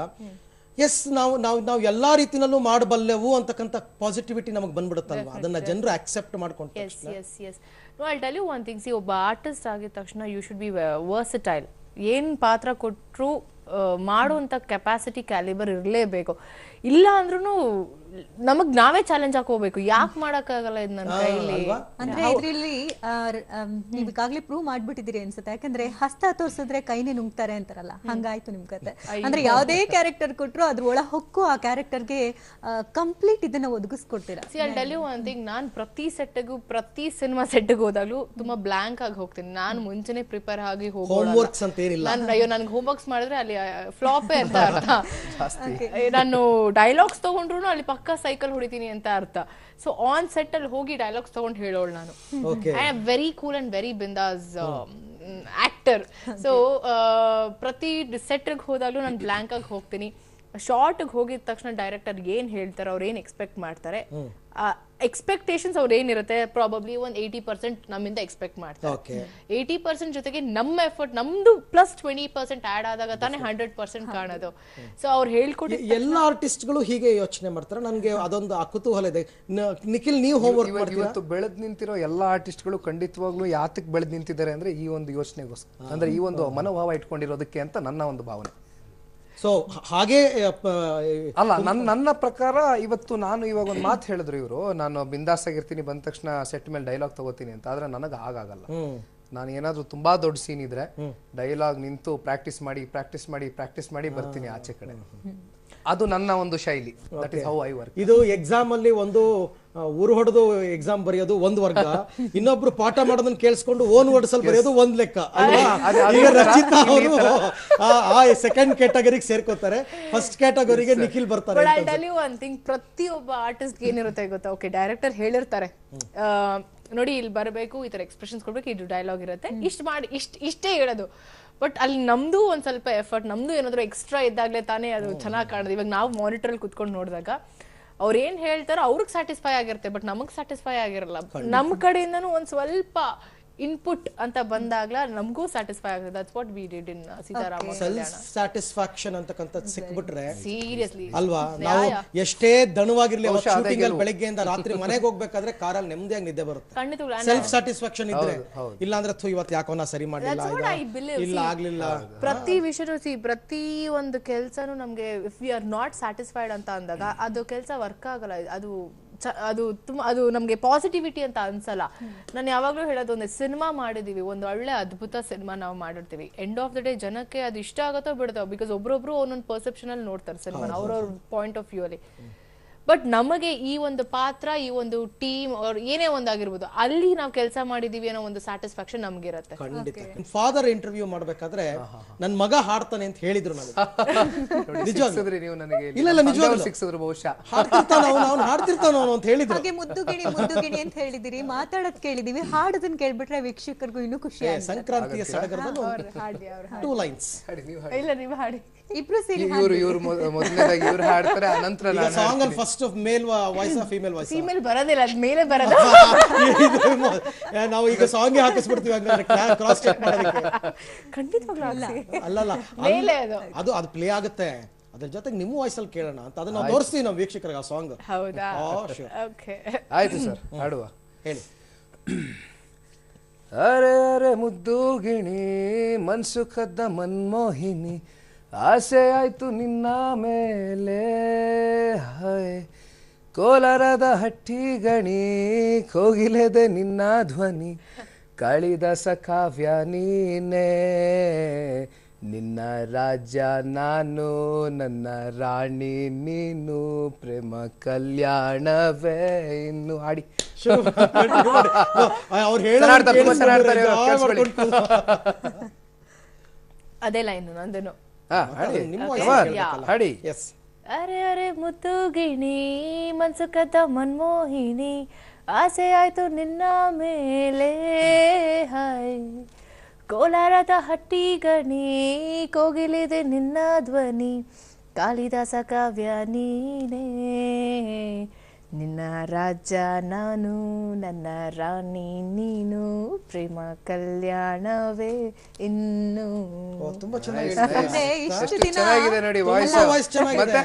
ಎಸ್ ನಾವು ಎಲ್ಲಾ ರೀತಿನಲ್ಲೂ ಮಾಡಬಲ್ಲೆವು ಅಂತಕ್ಕಂಥ ಪಾಸಿಟಿವಿಟಿ ನಮಗೆ ಬಂದ್ಬಿಡುತ್ತಲ್ವಾ, ಅದನ್ನ ಜನರು ಅಕ್ಸೆಪ್ಟ್ ಮಾಡ್ಕೊಂಡು. No, I'll tell you one thing. See, ಒಬ್ಬ ಆರ್ಟಿಸ್ಟ್ ಆಗಿದ ತಕ್ಷಣ ಯು ಶುಡ್ ಬಿ ವರ್ಸಟೈಲ್. ಏನ್ ಪಾತ್ರ ಕೊಟ್ಟರು ಮಾಡುವಂತ ಕೆಪಾಸಿಟಿ ಕ್ಯಾಲಿಬರ್ ಇರಲೇಬೇಕು. ಇಲ್ಲ ಅಂದ್ರೂ ನಮಗ್ ನಾವೇ ಚಾಲೆಂಜ್ ಹಾಕೋಬೇಕು. ಯಾಕೆ ಮಾಡಕ್ಕಾಗಲ್ಲ ಇದು ನನ್ನ ಕೈಲಿ ಅಂದ್ರೆ ಇದ್ರಲ್ಲಿ ನೀವ್ ಈಗಾಗ್ಲೇ ಪ್ರೂವ್ ಮಾಡ್ಬಿಟ್ಟಿದ್ದೀರಿ ಅನ್ಸುತ್ತೆ. ಯಾಕಂದ್ರೆ ಹಸ್ತ ತೋರ್ಸಿದ್ರೆ ಕೈನೇ ನುಂಗ್ತಾರೆ ಅಂತಾರಲ್ಲ, ಹಂಗಾಯ್ತು ನಿಮ್ ಕತೆ. ಅಂದ್ರೆ ಯಾವ್ದೇ ಕ್ಯಾರೆಕ್ಟರ್ ಕೊಟ್ರು ಅದ್ರ ಒಳ ಹೊಕ್ಕು ಆ ಕ್ಯಾರೆಕ್ಟರ್ಗೆ ಕಂಪ್ಲೀಟ್ ಇದನ್ನ ಒದಗಿಸ್ಕೊಡ್ತೀರಾ. See I tell you one thing, ನಾನ್ ಪ್ರತಿ ಸೆಟ್ಗೂ ಪ್ರತಿ ಸಿನಿಮಾ ಸೆಟ್ಗೆ ಹೋದಾಗ್ಲೂ ತುಂಬಾ ಬ್ಲಾಂಕ್ ಆಗಿ ಹೋಗ್ತೀನಿ. ನಾನು ಮುಂಚೆನೆ ಪ್ರಿಪೇರ್ ಆಗಿ ಹೋಮ್ವರ್ಕ್ಸ್ ಅಂತ ಏನಿಲ್ಲ. ಅಯ್ಯೋ ನನ್ಗೆ ಹೋಮ್ವರ್ಕ್ಸ್ ಮಾಡಿದ್ರೆ ಅಲ್ಲಿ ಫ್ಲಾಪೇ ಅಂತ ಅರ್ಥ. ನಾನು ಡೈಲಾಗ್ಸ್ ತಗೊಂಡ್ರು ಅಲ್ಲಿ ಪಕ್ಕ ಸೈಕಲ್ ಹೊಡಿತೀನಿ ಅಂತ ಅರ್ಥ. ಸೊ ಆನ್ ಸೆಟ್ ಅಲ್ಲಿ ಹೋಗಿ ಡೈಲಾಗ್ಸ್ ತಗೊಂಡು ಹೇಳೋಳು ನಾನು. I am very cool and very bindaas actor. So ಪ್ರತಿ ಸೆಟ್ಗೆ ಹೋದಾಗ್ಲೂ ನಾನು ಬ್ಲಾಂಕ್ ಆಗಿ ಹೋಗ್ತೀನಿ. ಶಾರ್ಟ್ಗೆ ಹೋಗಿದ ತಕ್ಷಣ ಡೈರೆಕ್ಟರ್ ಏನ್ ಹೇಳ್ತಾರೆ, ಅವ್ರು ಏನ್ ಎಕ್ಸ್ಪೆಕ್ಟ್ ಮಾಡ್ತಾರೆ, ಎಕ್ಸ್ಪೆಕ್ಟೇಷನ್ಸ್ ಅವ್ರು ಏನಿರುತ್ತೆ ಪ್ರಾಬಬ್ಲಿ ಒಂದು 80% ನಮ್ಮಿಂದ ಎಕ್ಸ್ಪೆಕ್ಟ್ ಮಾಡ್ತಾರೆ. 80% ಜೊತೆಗೆ ನಮ್ಮ ಎಫರ್ಟ್ ನಮ್ದು ಪ್ಲಸ್ 20% ಆಡ್ ಆದಾಗ ತಾನೇ 100% ಕಾಣೋದು. ಸೊ ಅವ್ರು ಹೇಳ್ಕೊಟ್ಟು ಎಲ್ಲ ಆರ್ಟಿಸ್ಟ್ಗಳು ಹೀಗೆ ಯೋಚನೆ ಮಾಡ್ತಾರೆ. ನನ್ಗೆ ಅದೊಂದು ಕುತೂಹಲ ಇದೆ. ನಿಖಿಲ್, ನೀವು ಹೋಮ್ವರ್ಕ್ ಮಾಡ್ತೀರಾ? ಇವತ್ತು ಬೆಳೆದ್ ನಿಂತಿರೋ ಎಲ್ಲಾ ಆರ್ಟಿಸ್ಟ್ಗಳು ಖಂಡಿತವಾಗ್ಲೂ ಯಾತಕ್ಕೆ ಬೆಳೆದ್ ನಿಂತಿದ್ದಾರೆ ಅಂದ್ರೆ ಈ ಒಂದು ಯೋಚನೆಗೋಸ್ಕರ, ಅಂದ್ರೆ ಈ ಒಂದು ಮನೋಭಾವ ಇಟ್ಕೊಂಡಿರೋದಕ್ಕೆ ಅಂತ ನನ್ನ ಒಂದು ಭಾವನೆ. ಸೊ ಹಾಗೆ ಅಲ್ಲ, ನನ್ನ ಪ್ರಕಾರ ಇವತ್ತು ನಾನು ಇವಾಗ ಒಂದು ಮಾತು ಹೇಳಿದ್ರು ಇವರು, ನಾನು ಬಿಂದಾಸ್ ಆಗಿರ್ತೀನಿ, ಬಂದ ತಕ್ಷಣ ಸೆಟ್ ಮೇಲೆ ಡೈಲಾಗ್ ತಗೋತೀನಿ ಅಂತ. ಆದ್ರೆ ನನಗೆ ಹಾಗಾಗಲ್ಲ. ನಾನು ಏನಾದ್ರು ತುಂಬಾ ದೊಡ್ಡ ಸೀನ್ ಇದ್ರೆ ಡೈಲಾಗ್ ನಿಂತು ಪ್ರಾಕ್ಟೀಸ್ ಮಾಡಿ ಬರ್ತೀನಿ ಆಚೆ ಕಡೆ. ಅದು ನನ್ನ ಒಂದು ಶೈಲಿ. That is how I work. ಇದು ಎಕ್ಸಾಮ್ ಅಲ್ಲಿ ಒಂದು ಊರು ಹೊಡೆದು ಎಕ್ಸಾಮ್ ಬರೆಯೋದು ಒಂದ್ ವರ್ಗ, ಇನ್ನೊಬ್ರು ಪಾಠ ಮಾಡೋದನ್ನ ಕೇಳಿಸ್ಕೊಂಡು ಓನ್ ವರ್ಡ್ಸ್ ಅಲ್ಲಿ ಬರೆಯೋದು ಒಂದ್ ಲೆಕ್ಕ ಅಲ್ವಾ? ಈಗ ರಚಿತಾ ಅವರು ಆ ಸೆಕೆಂಡ್ ಕ್ಯಾಟಗರಿಗೆ ಸೇರ್ಕೋತಾರೆ, ಫಸ್ಟ್ ಕ್ಯಾಟಗರಿಗೆ ನಿಖಿಲ್ ಬರ್ತಾರೆ. ಒನ್ ಥಿಂಗ್, ಪ್ರತಿಯೊಬ್ಬ ಆರ್ಟಿಸ್ಟ್ ಏನಿರುತ್ತೆ ಗೊತ್ತಾ, ಓಕೆ ಡೈರೆಕ್ಟರ್ ಹೇಳಿರ್ತಾರೆ ನೋಡಿ ಇಲ್ಲಿ ಬರಬೇಕು, ಈ ತರ ಎಕ್ಸ್ಪ್ರೆಷನ್ಸ್ ಕೊಡ್ಬೇಕು, ಇದು ಡೈಲಾಗ್ ಇರುತ್ತೆ, ಇಷ್ಟ ಮಾಡಿ ಇಷ್ಟೇ ಹೇಳೋದು. ಬಟ್ ಅಲ್ಲಿ ನಮ್ದು ಒಂದ್ ಸ್ವಲ್ಪ ಎಫರ್ಟ್, ನಮ್ದು ಏನಾದ್ರು ಎಕ್ಸ್ಟ್ರಾ ಇದ್ದಾಗ್ಲೇ ತಾನೇ ಅದು ಚೆನ್ನಾಗಿ ಕಾಣೋದು. ಇವಾಗ ನಾವು ಮಾನಿಟರ್ ಅಲ್ಲಿ ಕುತ್ಕೊಂಡು ನೋಡಿದಾಗ ಅವ್ರು ಏನ್ ಹೇಳ್ತಾರೋ ಅವ್ರಿಗೆ ಸ್ಯಾಟಿಸ್ಫೈ ಆಗಿರುತ್ತೆ, ಬಟ್ ನಮಗ್ ಸ್ಯಾಟಿಸ್ಫೈ ಆಗಿರಲ್ಲ. ನಮ್ ಕಡೆಯಿಂದನೂ ಒಂದ್ ಸ್ವಲ್ಪ ಇನ್ಪುಟ್ ಅಂತ ಬಂದಾಗ್ಲ ನಮಗೂ ಸ್ಯಾಟಿಸ್ಫೈ ಆಗುತ್ತೆ. That's what we did in Seetharama. Self satisfaction ಅಂತಕ್ಕಂಥದ್ದು ಸಿಕ್ಬಿಟ್ರೆ ಸೀರಿಯಸ್ಲಿ ಅಲ್ವಾ, ನಾವು ಎಷ್ಟೇ ದಣವಾಗಿರ್ಲಿ ಶೂಟಿಂಗ್ ಅಲ್ಲಿ ಬೆಳಗ್ಗೆಯಿಂದ ರಾತ್ರಿ ಮನೆಗೆ ಹೋಗ್ಬೇಕಾದ್ರೆ ಕಾರಲ್ಲಿ ನೆಮ್ಮದಿಯಾಗಿ ನಿದ್ದೆ ಬರುತ್ತೆ. ಸೆಲ್ಫ್ ಸ್ಯಾಟಿಸ್ಫ್ಯಾಕ್ಷನ್ ಇದ್ರೆ, ಇಲ್ಲ ಅಂದ್ರೆ ಇವತ್ತು ಯಾಕೋನ ಸರಿ ಮಾಡಲಿಲ್ಲ, ಇಲ್ಲ ಆಗ್ಲಿಲ್ಲ. ಪ್ರತಿ ವಿಷಯ ಪ್ರತಿ ಒಂದು ಕೆಲ್ಸನು ನಮ್ಗೆ if we are not satisfied ಅಂತ ಅಂದಾಗ ಅದು ಕೆಲಸ ವರ್ಕ್ ಆಗಲ್ಲ. ಅದು ನಮ್ಗೆ ಪಾಸಿಟಿವಿಟಿ ಅಂತ ಅನ್ಸಲ್ಲ. ನಾನು ಯಾವಾಗ್ಲೂ ಹೇಳೋದು, ಒಂದು ಸಿನಿಮಾ ಮಾಡಿದೀವಿ, ಒಂದು ಒಳ್ಳೆ ಅದ್ಭುತ ಸಿನಿಮಾ ನಾವು ಮಾಡಿರ್ತೀವಿ, ಎಂಡ್ ಆಫ್ ದ ಡೇ ಜನಕ್ಕೆ ಅದು ಇಷ್ಟ ಆಗತ್ತೋ ಬಿಡುತ್ತೋ, ಬಿಕಾಸ್ ಒಬ್ರೊಬ್ರು ಒಂದೊಂದು ಪರ್ಸೆಪ್ಷನ್ ಅಲ್ಲಿ ನೋಡ್ತಾರೆ ಸಿನಿಮಾ ಅವ್ರವ್ರ ಪಾಯಿಂಟ್ ಆಫ್ ವ್ಯೂ ಅಲ್ಲಿ. ಬಟ್ ನಮಗೆ ಈ ಒಂದು ಪಾತ್ರ, ಈ ಒಂದು ಟೀಮ್ ಅವ್ರ ಏನೇ ಒಂದಾಗಿರ್ಬೋದು, ಅಲ್ಲಿ ನಾವು ಕೆಲಸ ಮಾಡಿದೀವಿ ಅನ್ನೋ ಒಂದು ಸ್ಯಾಟಿಸ್ಫ್ಯಾಕ್ಷನ್ ನಮ್ಗಿರತ್ತೆ. ಖಂಡಿತ. ಫಾದರ್ ಇಂಟರ್ವ್ಯೂ ಮಾಡ್ಬೇಕಾದ್ರೆ ನನ್ ಮಗ ಹಾಡ್ತಾನೆ ಅಂತ ಹೇಳಿದ್ರು ನನಗೆ. ಇಲ್ಲ ನಿಜವಾಗ್ಲೂ ಹಾಡ್ತಿರ್ತಾನ ಅಂತ ಹೇಳಿದ್ರು. ಹಾಗೆ ಮುದ್ದುಗಿಣಿ ಅಂತ ಹೇಳಿದಿರಿ, ಮಾತಾಡೋದ್ ಕೇಳಿದೀವಿ, ಹಾಡೋದನ್ನ ಕೇಳ್ಬಿಟ್ರೆ ವೀಕ್ಷಕರಿಗೂ ಇನ್ನೂ ಖುಷಿ. ಸಂಕ್ರಾಂತಿಯ ಸಡಗರದಲ್ಲಿ 2 ಲೈನ್ಸ್. ಇಲ್ಲ ನೀವು ಹಾಡಿ, ಇಬ್ರು ಸೇರಿ ಇವ್ರು ಮೊದಲನೇದಾಗಿ ಇವ್ರು ಹಾಡ್ತಾರೆ, ಅನಂತರ ಸಾಂಗ್ ಅಲ್ಲಿ ಫಸ್ಟ್ ಮೇಲ್ ವಾಯ್ಸ್ ಫೀಮೇಲ್ ವಾಯ್ಸ್. ಫೀಮೇಲ್ ಬರೋದಿಲ್ಲ, ಅದ್ ಮೇಲೆ ಬರೋದು. ನಾವು ಈಗ ಸಾಂಗ್ ಹಾಕಿಸ್ಬಿಡ್ತೀವಿ ಹಂಗಂದ್ರೆ ಕ್ರಾಸ್ ಚೆಕ್ ಮಾಡೋದಕ್ಕೆ. ಖಂಡಿತವಾಗ್ಲೂ ಅಲ್ಲಲ್ಲ, ಅದು ಪ್ಲೇ ಆಗುತ್ತೆ, ಅದ್ರ ಜೊತೆಗೆ ನಿಮ್ಮ ವಾಯ್ಸ್ ಅಲ್ಲಿ ಕೇಳೋಣ ಅಂತ ಅದನ್ನ ನಾವು ತೋರಿಸ್ತೀವಿ ನಾವು ವೀಕ್ಷಕರಿಗೆ ಆ ಸಾಂಗ್. ಹೌದಾ? ಓಕೆ, ಆಯ್ತು ಸರ್, ಹಾಡುವ. ಹೇಳಿ. ಅರೆ ಅರೆ ಮುದ್ದು ಗಿಣಿ, ಮನ್ಸು ಕದ್ದ ಮನ್ಮೋಹಿನಿ, ಆಸೆ ಆಯ್ತು ನಿನ್ನ ಮೇಲೆ, ಹಾಯ್ ಕೋಲಾರದ ಹಟ್ಟಿ ಗಣಿ, ಕೋಗಿಲೆದೆ ನಿನ್ನ ಧ್ವನಿ, ಕಾಳಿದಾಸ ಕಾವ್ಯ ನೀನೇ, ನಿನ್ನ ರಾಜ್ಯ ನಾನು, ನನ್ನ ರಾಣಿ ನೀನು, ಪ್ರೇಮ ಕಲ್ಯಾಣವೇ ಇನ್ನು. ಹಾಡಿ. ಅದೇ ಲೈನ್ ನಂದೇನು. ಹಾಡಿ ನಿಮ್ಮ Come on, ಹಾಡಿ. ಎಸ್. ಅರೆ ಅರೆ ಮುತ್ತು ಗಿಣಿ ಮನ್ಸು ಕದ ಮನ್ಮೋಹಿನಿ ಆಸೆ ಆಯ್ತು ನಿನ್ನ ಮೇಲೆ ಹಾಯ್ ಕೋಲಾರದ ಹಟ್ಟಿ ಗಣಿ ಕೋಗಿಲಿದೆ ನಿನ್ನ ಧ್ವನಿ ಕಾಳಿದಾಸ ಕಾವ್ಯ ನೀನೇ ನಿನ್ನ ರಾಜ ನಾನು ನನ್ನ ರಾಣಿ ನೀನು ಪ್ರೇಮ ಕಲ್ಯಾಣವೇ ಇನ್ನು. ತುಂಬಾ ಚೆನ್ನಾಗಿದೆ. ಅಂದ್ರೆ ಇಷ್ಟು ದಿನ ಚೆನ್ನಾಗಿದೆ ನೋಡಿ ವಾಯ್ಸ್. ವಾಯ್ಸ್ ಚೆನ್ನಾಗಿದೆ.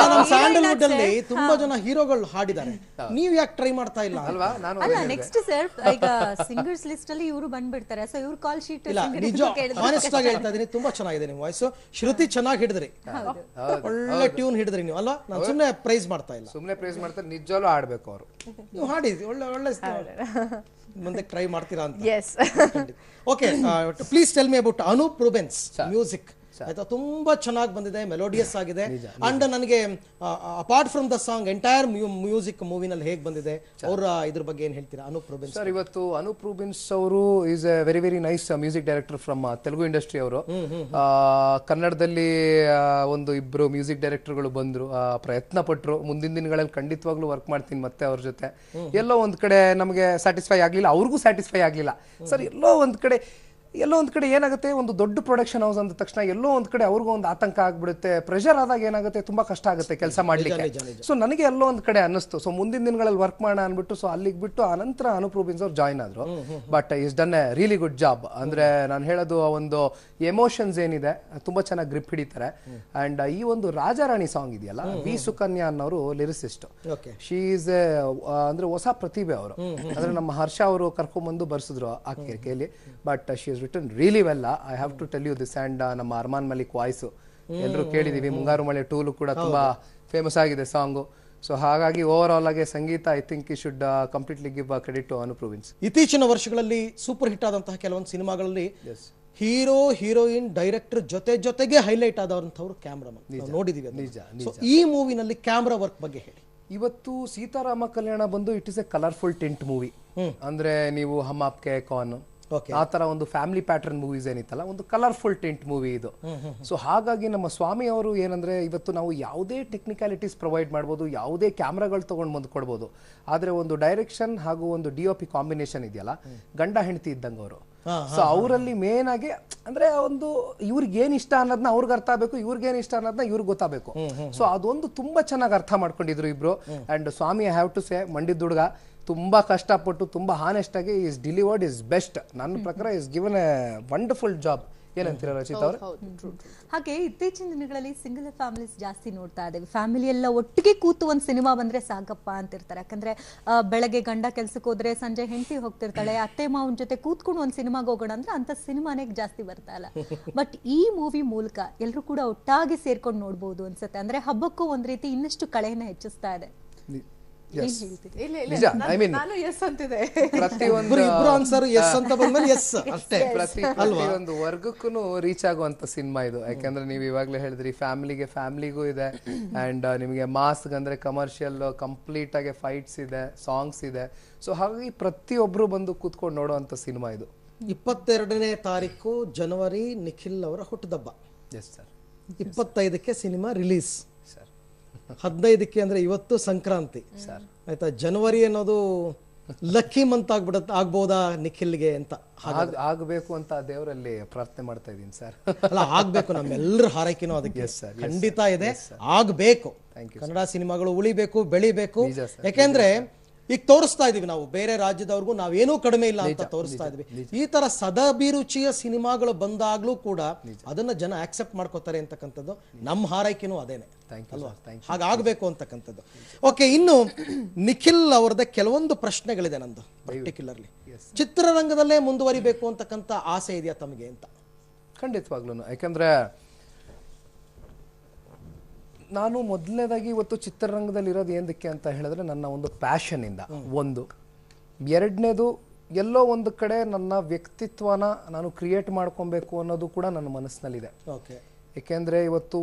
ನಮ್ಮ ಸ್ಯಾಂಡಲ್ವುಡ್ ಅಲ್ಲಿ ತುಂಬಾ ಜನ ಹೀರೋಗಳು ಹಾಡಿದ್ದಾರೆ, ನೀವ್ ಯಾಕೆ ಟ್ರೈ ಮಾಡ್ತಾ ಇಲ್ಲ ಅಲ್ವಾ? ನಾನು ಅಲ್ಲ ನೆಕ್ಸ್ಟ್ ಸರ್ ಈಗ ಸಿಂಗರ್ಸ್ ಲಿಸ್ಟ್ ಅಲ್ಲಿ ಇವರು ಬಂದ್ಬಿಡ್ತಾರೆ, ಸೊ ಇವ್ರ ಕಾಲ್ ಶೀಟ್ ಇಲ್ಲ, ನಿಜ ಆನೆಸ್ಟ್ ಆಗಿ ಹೇಳ್ತಾ ಇದೀನಿ, ತುಂಬಾ ಚೆನ್ನಾಗಿದೆ ನಿಮ್ಮ ವಾಯ್ಸ್. ಶ್ರುತಿ ಚೆನ್ನಾಗಿ ಹಿಡಿದ್ರಿ, ಒಳ್ಳೆ ಟ್ಯೂನ್ ಹಿಡಿದ್ರಿ ನೀವು ಅಲ್ವಾ? ನಾನು ಸುಮ್ನೆ ಪ್ರೈಸ್ ಮಾಡ್ತಾ ಇಲ್ಲ, ಸುಮ್ನೆ ಪ್ರೈಸ್ ಮಾಡ್ತಾರೆ, ನಿಜವಾಗ್ಲೂ ಆಡ್ಬೇಕು ಅವರು. ನೀವು ಹಾಡಿ ಒಳ್ಳೆ ಒಳ್ಳೆ ಮುಂದೆ ಟ್ರೈ ಮಾಡ್ತೀರಾ ಅಂತ. Yes. Okay, please tell me about Anoop Rubens music. ಆಯ್ತಾ, ತುಂಬಾ ಚೆನ್ನಾಗಿ ಬಂದಿದೆ, ಮೆಲೋಡಿಯಸ್ ಆಗಿದೆ. ಅಂಡ್ ನನಗೆ apart from the song entire music ಮೂವಿನಲ್ಲಿ ಹೇಗೆ ಬಂದಿದೆ, ಅವರ ಇದ್ರ ಬಗ್ಗೆ ಏನ್ ಹೇಳ್ತೀರಾ? ಅನೂಪ್ ರೂಬೆನ್ಸ್ ಸರ್, ಇವತ್ತು ಅನೂಪ್ ರೂಬೆನ್ಸ್ ಅವರು is A very very nice music director from Telugu industry. ಅವರು ಕನ್ನಡದಲ್ಲಿ ಒಂದು ಇಬ್ರು ಮ್ಯೂಸಿಕ್ ಡೈರೆಕ್ಟರ್ಗಳು ಬಂದ್ರು, ಪ್ರಯತ್ನ ಪಟ್ರು. ಮುಂದಿನ ದಿನಗಳಲ್ಲಿ ಖಂಡಿತವಾಗ್ಲೂ ವರ್ಕ್ ಮಾಡ್ತೀನಿ ಮತ್ತೆ ಅವ್ರ ಜೊತೆ. ಎಲ್ಲೋ ಒಂದ್ ಕಡೆ ನಮಗೆ ಸ್ಯಾಟಿಸ್ಫೈ ಆಗ್ಲಿಲ್ಲ, ಅವ್ರಿಗೂ ಸ್ಯಾಟಿಸ್ಫೈ ಆಗ್ಲಿಲ್ಲ ಸರ್. ಎಲ್ಲೋ ಒಂದ್ ಕಡೆ ಏನಾಗುತ್ತೆ, ಒಂದು ದೊಡ್ಡ ಪ್ರೊಡಕ್ಷನ್ ಹೌಸ್ ಅಂದ ತಕ್ಷಣ ಎಲ್ಲೋ ಒಂದ್ ಕಡೆ ಅವ್ರಿಗೂ ಒಂದು ಆತಂಕ ಆಗ್ಬಿಡುತ್ತೆ. ಪ್ರೆಷರ್ ಆದಾಗ ಏನಾಗುತ್ತೆ, ತುಂಬಾ ಕಷ್ಟ ಆಗುತ್ತೆ ಕೆಲಸ ಮಾಡ್ಲಿಕ್ಕೆ. ಸೊ ನನಗೆ ಎಲ್ಲೋ ಒಂದ್ ಕಡೆ ಅನ್ನಿಸ್ತು, ಸೊ ಮುಂದಿನ ದಿನಗಳಲ್ಲಿ ವರ್ಕ್ ಮಾಡೋಣ ಅನ್ಬಿಟ್ಟು ಸೊ ಅಲ್ಲಿಗೆ ಬಿಟ್ಟು ಆನಂತರ ಅನೂಪ್ ರೂಬೆನ್ಸ್ ಅವ್ರು ಜಾಯ್ನ್ ಆದ್ರು. But is done A really good job. ಅಂದ್ರೆ ನಾನು ಹೇಳೋದು, ಒಂದು ಎಮೋಷನ್ಸ್ ಏನಿದೆ ತುಂಬಾ ಚೆನ್ನಾಗಿ ಗ್ರಿಪ್ ಹಿಡಿತಾರೆ. ಅಂಡ್ ಈ ಒಂದು ರಾಜಾರಾಣಿ ಸಾಂಗ್ ಇದೆಯಲ್ಲ, ವಿ ಸುಕನ್ಯಾ ಅನ್ನೋರು ಲಿರಿಸಿಸ್ಟ್. ಶಿ ಈಸ್ ಅಂದ್ರೆ ಹೊಸ ಪ್ರತಿಭೆ ಅವರು. ಅಂದ್ರೆ ನಮ್ಮ ಹರ್ಷ ಅವರು ಕರ್ಕೊಂಡ್ಬಂದು ಬರ್ಸಿದ್ರು ಆ ಕೈಲಿ. But she is written really well. I have to tell you this. And ನಮ್ಮ ಅರ್ಮಾನ್ ಮಲಿಕ್ ವಾಯ್ಸ್ ಎಲ್ಲರೂ ಕೇಳಿದೀವಿ. ಮುಂಗಾರು ಮಳೆ ಟೂಲು ಕೂಡ ತುಂಬಾ ಫೇಮಸ್ ಆಗಿದೆ ಸಾಂಗು. ಸೊ ಹಾಗಾಗಿ ಓವರ್ ಆಲ್ ಆಗಿ ಸಂಗೀತ I think you should completely give credit to Anoop Rubens. ಇತ್ತೀಚಿನ ವರ್ಷಗಳಲ್ಲಿ ಸೂಪರ್ ಹಿಟ್ ಆದಂತಹ ಕೆಲವೊಂದು ಸಿನಿಮಾಗಳಲ್ಲಿ ಹೀರೋ ಹೀರೋಯಿನ್ ಡೈರೆಕ್ಟರ್ ಜೊತೆಗೆ ಹೈಲೈಟ್ ಆದವಂತವ್ರು ಕ್ಯಾಮ್ರಾಮನ್ ನೋಡಿದೀವಿ. ಈ ಮೂವಿನಲ್ಲಿ ಕ್ಯಾಮ್ರಾ ವರ್ಕ್ ಬಗ್ಗೆ ಹೇಳಿ. ಇವತ್ತು ಸೀತಾರಾಮ ಕಲ್ಯಾಣ ಬಂದು it is A colourful tint movie. ಅಂದ್ರೆ ನೀವು ಹಮ್ ಆಪ್ಕೆ ಕೌನ್ ಆ ತರ ಒಂದು ಫ್ಯಾಮಿಲಿ ಪ್ಯಾಟರ್ನ್ ಮೂವೀಸ್ ಏನಿತ್ತಲ್ಲ, ಒಂದು ಕಲರ್ಫುಲ್ ಟಿಂಟ್ ಮೂವಿ ಇದು. ಸೊ ಹಾಗಾಗಿ ನಮ್ಮ ಸ್ವಾಮಿ ಅವರು ಏನಂದ್ರೆ, ಇವತ್ತು ನಾವು ಯಾವುದೇ ಟೆಕ್ನಿಕಾಲಿಟೀಸ್ ಪ್ರೊವೈಡ್ ಮಾಡ್ಬೋದು, ಯಾವುದೇ ಕ್ಯಾಮ್ರಾಗಳು ತಗೊಂಡು ಬಂದು ಕೊಡ್ಬೋದು. ಆದ್ರೆ ಒಂದು ಡೈರೆಕ್ಷನ್ ಹಾಗೂ ಒಂದು DOP ಕಾಂಬಿನೇಷನ್ ಇದೆಯಲ್ಲ, ಗಂಡ ಹೆಂಡತಿ ಇದ್ದಂಗೆ ಅವರು. ಸೊ ಅವರಲ್ಲಿ ಮೇನ್ ಆಗಿ ಅಂದ್ರೆ ಒಂದು ಇವ್ರಿಗೆ ಏನ್ ಇಷ್ಟ ಅನ್ನೋದನ್ನ ಅವ್ರಿಗೆ ಅರ್ಥ ಆಗ್ಬೇಕು, ಇವ್ರಿಗೆ ಏನ್ ಇಷ್ಟ ಅನ್ನೋದನ್ನ ಇವ್ರಿಗೆ ಗೊತ್ತಾಗಬೇಕು. ಸೊ ಅದೊಂದು ತುಂಬಾ ಚೆನ್ನಾಗಿ ಅರ್ಥ ಮಾಡ್ಕೊಂಡಿದ್ರು ಇಬ್ರು. ಅಂಡ್ ಸ್ವಾಮಿ ಐ ಹ್ಯಾವ್ ಟು ಸೇ, ಮಂಡಿದ ಹುಡುಗ ತುಂಬಾ ಕಷ್ಟಪಟ್ಟು ತುಂಬಾ ಹಾನೆಸ್ಟ್ ಆಗಿ ಇಸ್ ಡಿಲಿವರ್ಡ್ ಇಸ್ ಬೆಸ್ಟ್. ನನ್ನ ಪ್ರಕಾರ is given a wonderful job. ಏನಂತೀರ ರಚಿತಾ ಅವ್ರೆ? ಹಾಗೆ ಇತ್ತೀಚಿನ ದಿನಗಳಲ್ಲಿ ಸಿಂಗಲ್ ಫ್ಯಾಮಿಲೀಸ್ ಜಾಸ್ತಿ ನೋಡ್ತಾ ಇದ್ದೇವೆ. ಫ್ಯಾಮಿಲಿ ಎಲ್ಲ ಒಟ್ಟಿಗೆ ಕೂತು ಒಂದು ಸಿನಿಮಾ ಬಂದ್ರೆ ಸಾಕಪ್ಪ ಅಂತಿರ್ತಾರೆ. ಯಾಕಂದ್ರೆ ಬೆಳಗ್ಗೆ ಗಂಡ ಕೆಲ್ಸಕ್ಕೆ ಹೋದ್ರೆ ಸಂಜೆ ಹೆಂಡತಿ ಹೋಗ್ತಿರ್ತಾಳೆ, ಅತ್ತೆ ಮಾವನ ಜೊತೆ ಕೂತ್ಕೊಂಡು ಒಂದು ಸಿನಿಮಾಗೆ ಹೋಗೋಣ ಅಂದ್ರೆ ಅಂತ ಸಿನಿಮಾನೇ ಜಾಸ್ತಿ ಬರ್ತಾ ಇಲ್ಲ. ಬಟ್ ಈ ಮೂವಿ ಮೂಲಕ ಎಲ್ಲರೂ ಕೂಡ ಒಟ್ಟಾಗಿ ಸೇರ್ಕೊಂಡು ನೋಡ್ಬೋದು ಅನ್ಸುತ್ತೆ. ಅಂದ್ರೆ ಹಬ್ಬಕ್ಕೂ ಒಂದ್ ರೀತಿ ಇನ್ನಷ್ಟು ಕಳೆಯನ್ನ ಹೆಚ್ಚಿಸ್ತಾ ಇದೆ. ಪ್ರತಿಯೊಂದು ವರ್ಗಕ್ಕೂ ರೀಚ್ ಆಗುವಂತ ಸಿನಿಮಾ ಇದು. ಯಾಕಂದ್ರೆ ನೀವು ಇವಾಗ್ಲೇ ಹೇಳಿದ್ರಿ, ಫ್ಯಾಮಿಲಿಗೂ ಇದೆ. ಅಂಡ್ ನಿಮಗೆ ಮಾಸ್ ಅಂದ್ರೆ ಕಮರ್ಷಿಯಲ್, ಕಂಪ್ಲೀಟ್ ಆಗಿ ಫೈಟ್ಸ್ ಇದೆ, ಸಾಂಗ್ಸ್ ಇದೆ. ಸೊ ಹಾಗಾಗಿ ಪ್ರತಿಯೊಬ್ರು ಬಂದು ಕೂತ್ಕೊಂಡು ನೋಡುವಂತ ಸಿನಿಮಾ ಇದು. 22ನೇ ತಾರೀಕು ಜನವರಿ ನಿಖಿಲ್ ಅವರ ಹುಟ್ಟುಹಬ್ಬ. 25ಕ್ಕೆ ಸಿನಿಮಾ ರಿಲೀಸ್. 15ಕ್ಕೆ ಅಂದ್ರೆ ಇವತ್ತು ಸಂಕ್ರಾಂತಿ. ಆಯ್ತಾ, ಜನವರಿ ಅನ್ನೋದು ಲಕ್ಕಿ ಮಂತ್ ಆಗ್ಬೋದಾ ನಿಖಿಲ್ಗೆ ಅಂತ ಆಗ್ಬೇಕು ಅಂತ ದೇವರಲ್ಲಿ ಪ್ರಾರ್ಥನೆ ಮಾಡ್ತಾ ಇದೀನಿ ಸರ್. ಅಲ್ಲ, ಆಗ್ಬೇಕು, ನಮ್ಮೆಲ್ಲರ ಹಾರೈಕೆನೂ ಅದಕ್ಕೆ ಖಂಡಿತ ಇದೆ, ಆಗ್ಬೇಕು. ಕನ್ನಡ ಸಿನಿಮಾಗಳು ಉಳಿಬೇಕು, ಬೆಳಿಬೇಕು. ಯಾಕೆಂದ್ರೆ ಈಗ ತೋರಿಸ್ತಾ ಇದೀವಿ ನಾವು ಬೇರೆ ರಾಜ್ಯದವ್ರಿಗೂ ನಾವೇನೂ ಕಡಿಮೆ ಇಲ್ಲ ಅಂತ ತೋರಿಸ್ತಾ ಇದೀವಿ. ಈ ತರ ಸದಾಭಿರುಚಿಯ ಸಿನಿಮಾಗಳು ಬಂದಾಗ್ಲೂ ಕೂಡ ಅದನ್ನ ಜನ ಆಕ್ಸೆಪ್ಟ್ ಮಾಡ್ಕೋತಾರೆ ಅಂತಕ್ಕಂಥದ್ದು ನಮ್ಮ ಹಾರೈಕೆನೂ ಅದೇನೆ ಅಲ್ವಾ? ಹಾಗಾಗ್ಬೇಕು ಅಂತಕ್ಕಂಥದ್ದು. ಓಕೆ, ಇನ್ನು ನಿಖಿಲ್ ಅವರದೇ ಕೆಲವೊಂದು ಪ್ರಶ್ನೆಗಳಿದೆ ನಂದು. ಪರ್ಟಿಕ್ಯುಲರ್ಲಿ ಚಿತ್ರರಂಗದಲ್ಲೇ ಮುಂದುವರಿಬೇಕು ಅಂತಕ್ಕಂಥ ಆಸೆ ಇದೆಯಾ ತಮಗೆ ಅಂತ? ಖಂಡಿತವಾಗ್ಲೂ. ಯಾಕಂದ್ರೆ ನಾನು ಮೊದಲನೇದಾಗಿ ಇವತ್ತು ಚಿತ್ರರಂಗದಲ್ಲಿ ಇರೋದು ಏನಕ್ಕೆ ಅಂತ ಹೇಳಿದ್ರೆ ನನ್ನ ಒಂದು ಪ್ಯಾಷನ್ ಇಂದ ಒಂದು. ಎರಡನೇದು, ಎಲ್ಲೋ ಒಂದು ಕಡೆ ನನ್ನ ವ್ಯಕ್ತಿತ್ವನ ನಾನು ಕ್ರಿಯೇಟ್ ಮಾಡ್ಕೊಬೇಕು ಅನ್ನೋದು ಕೂಡ ನನ್ನ ಮನಸ್ಸಿನಲ್ಲಿದೆ. ಯಾಕೆಂದ್ರೆ ಇವತ್ತು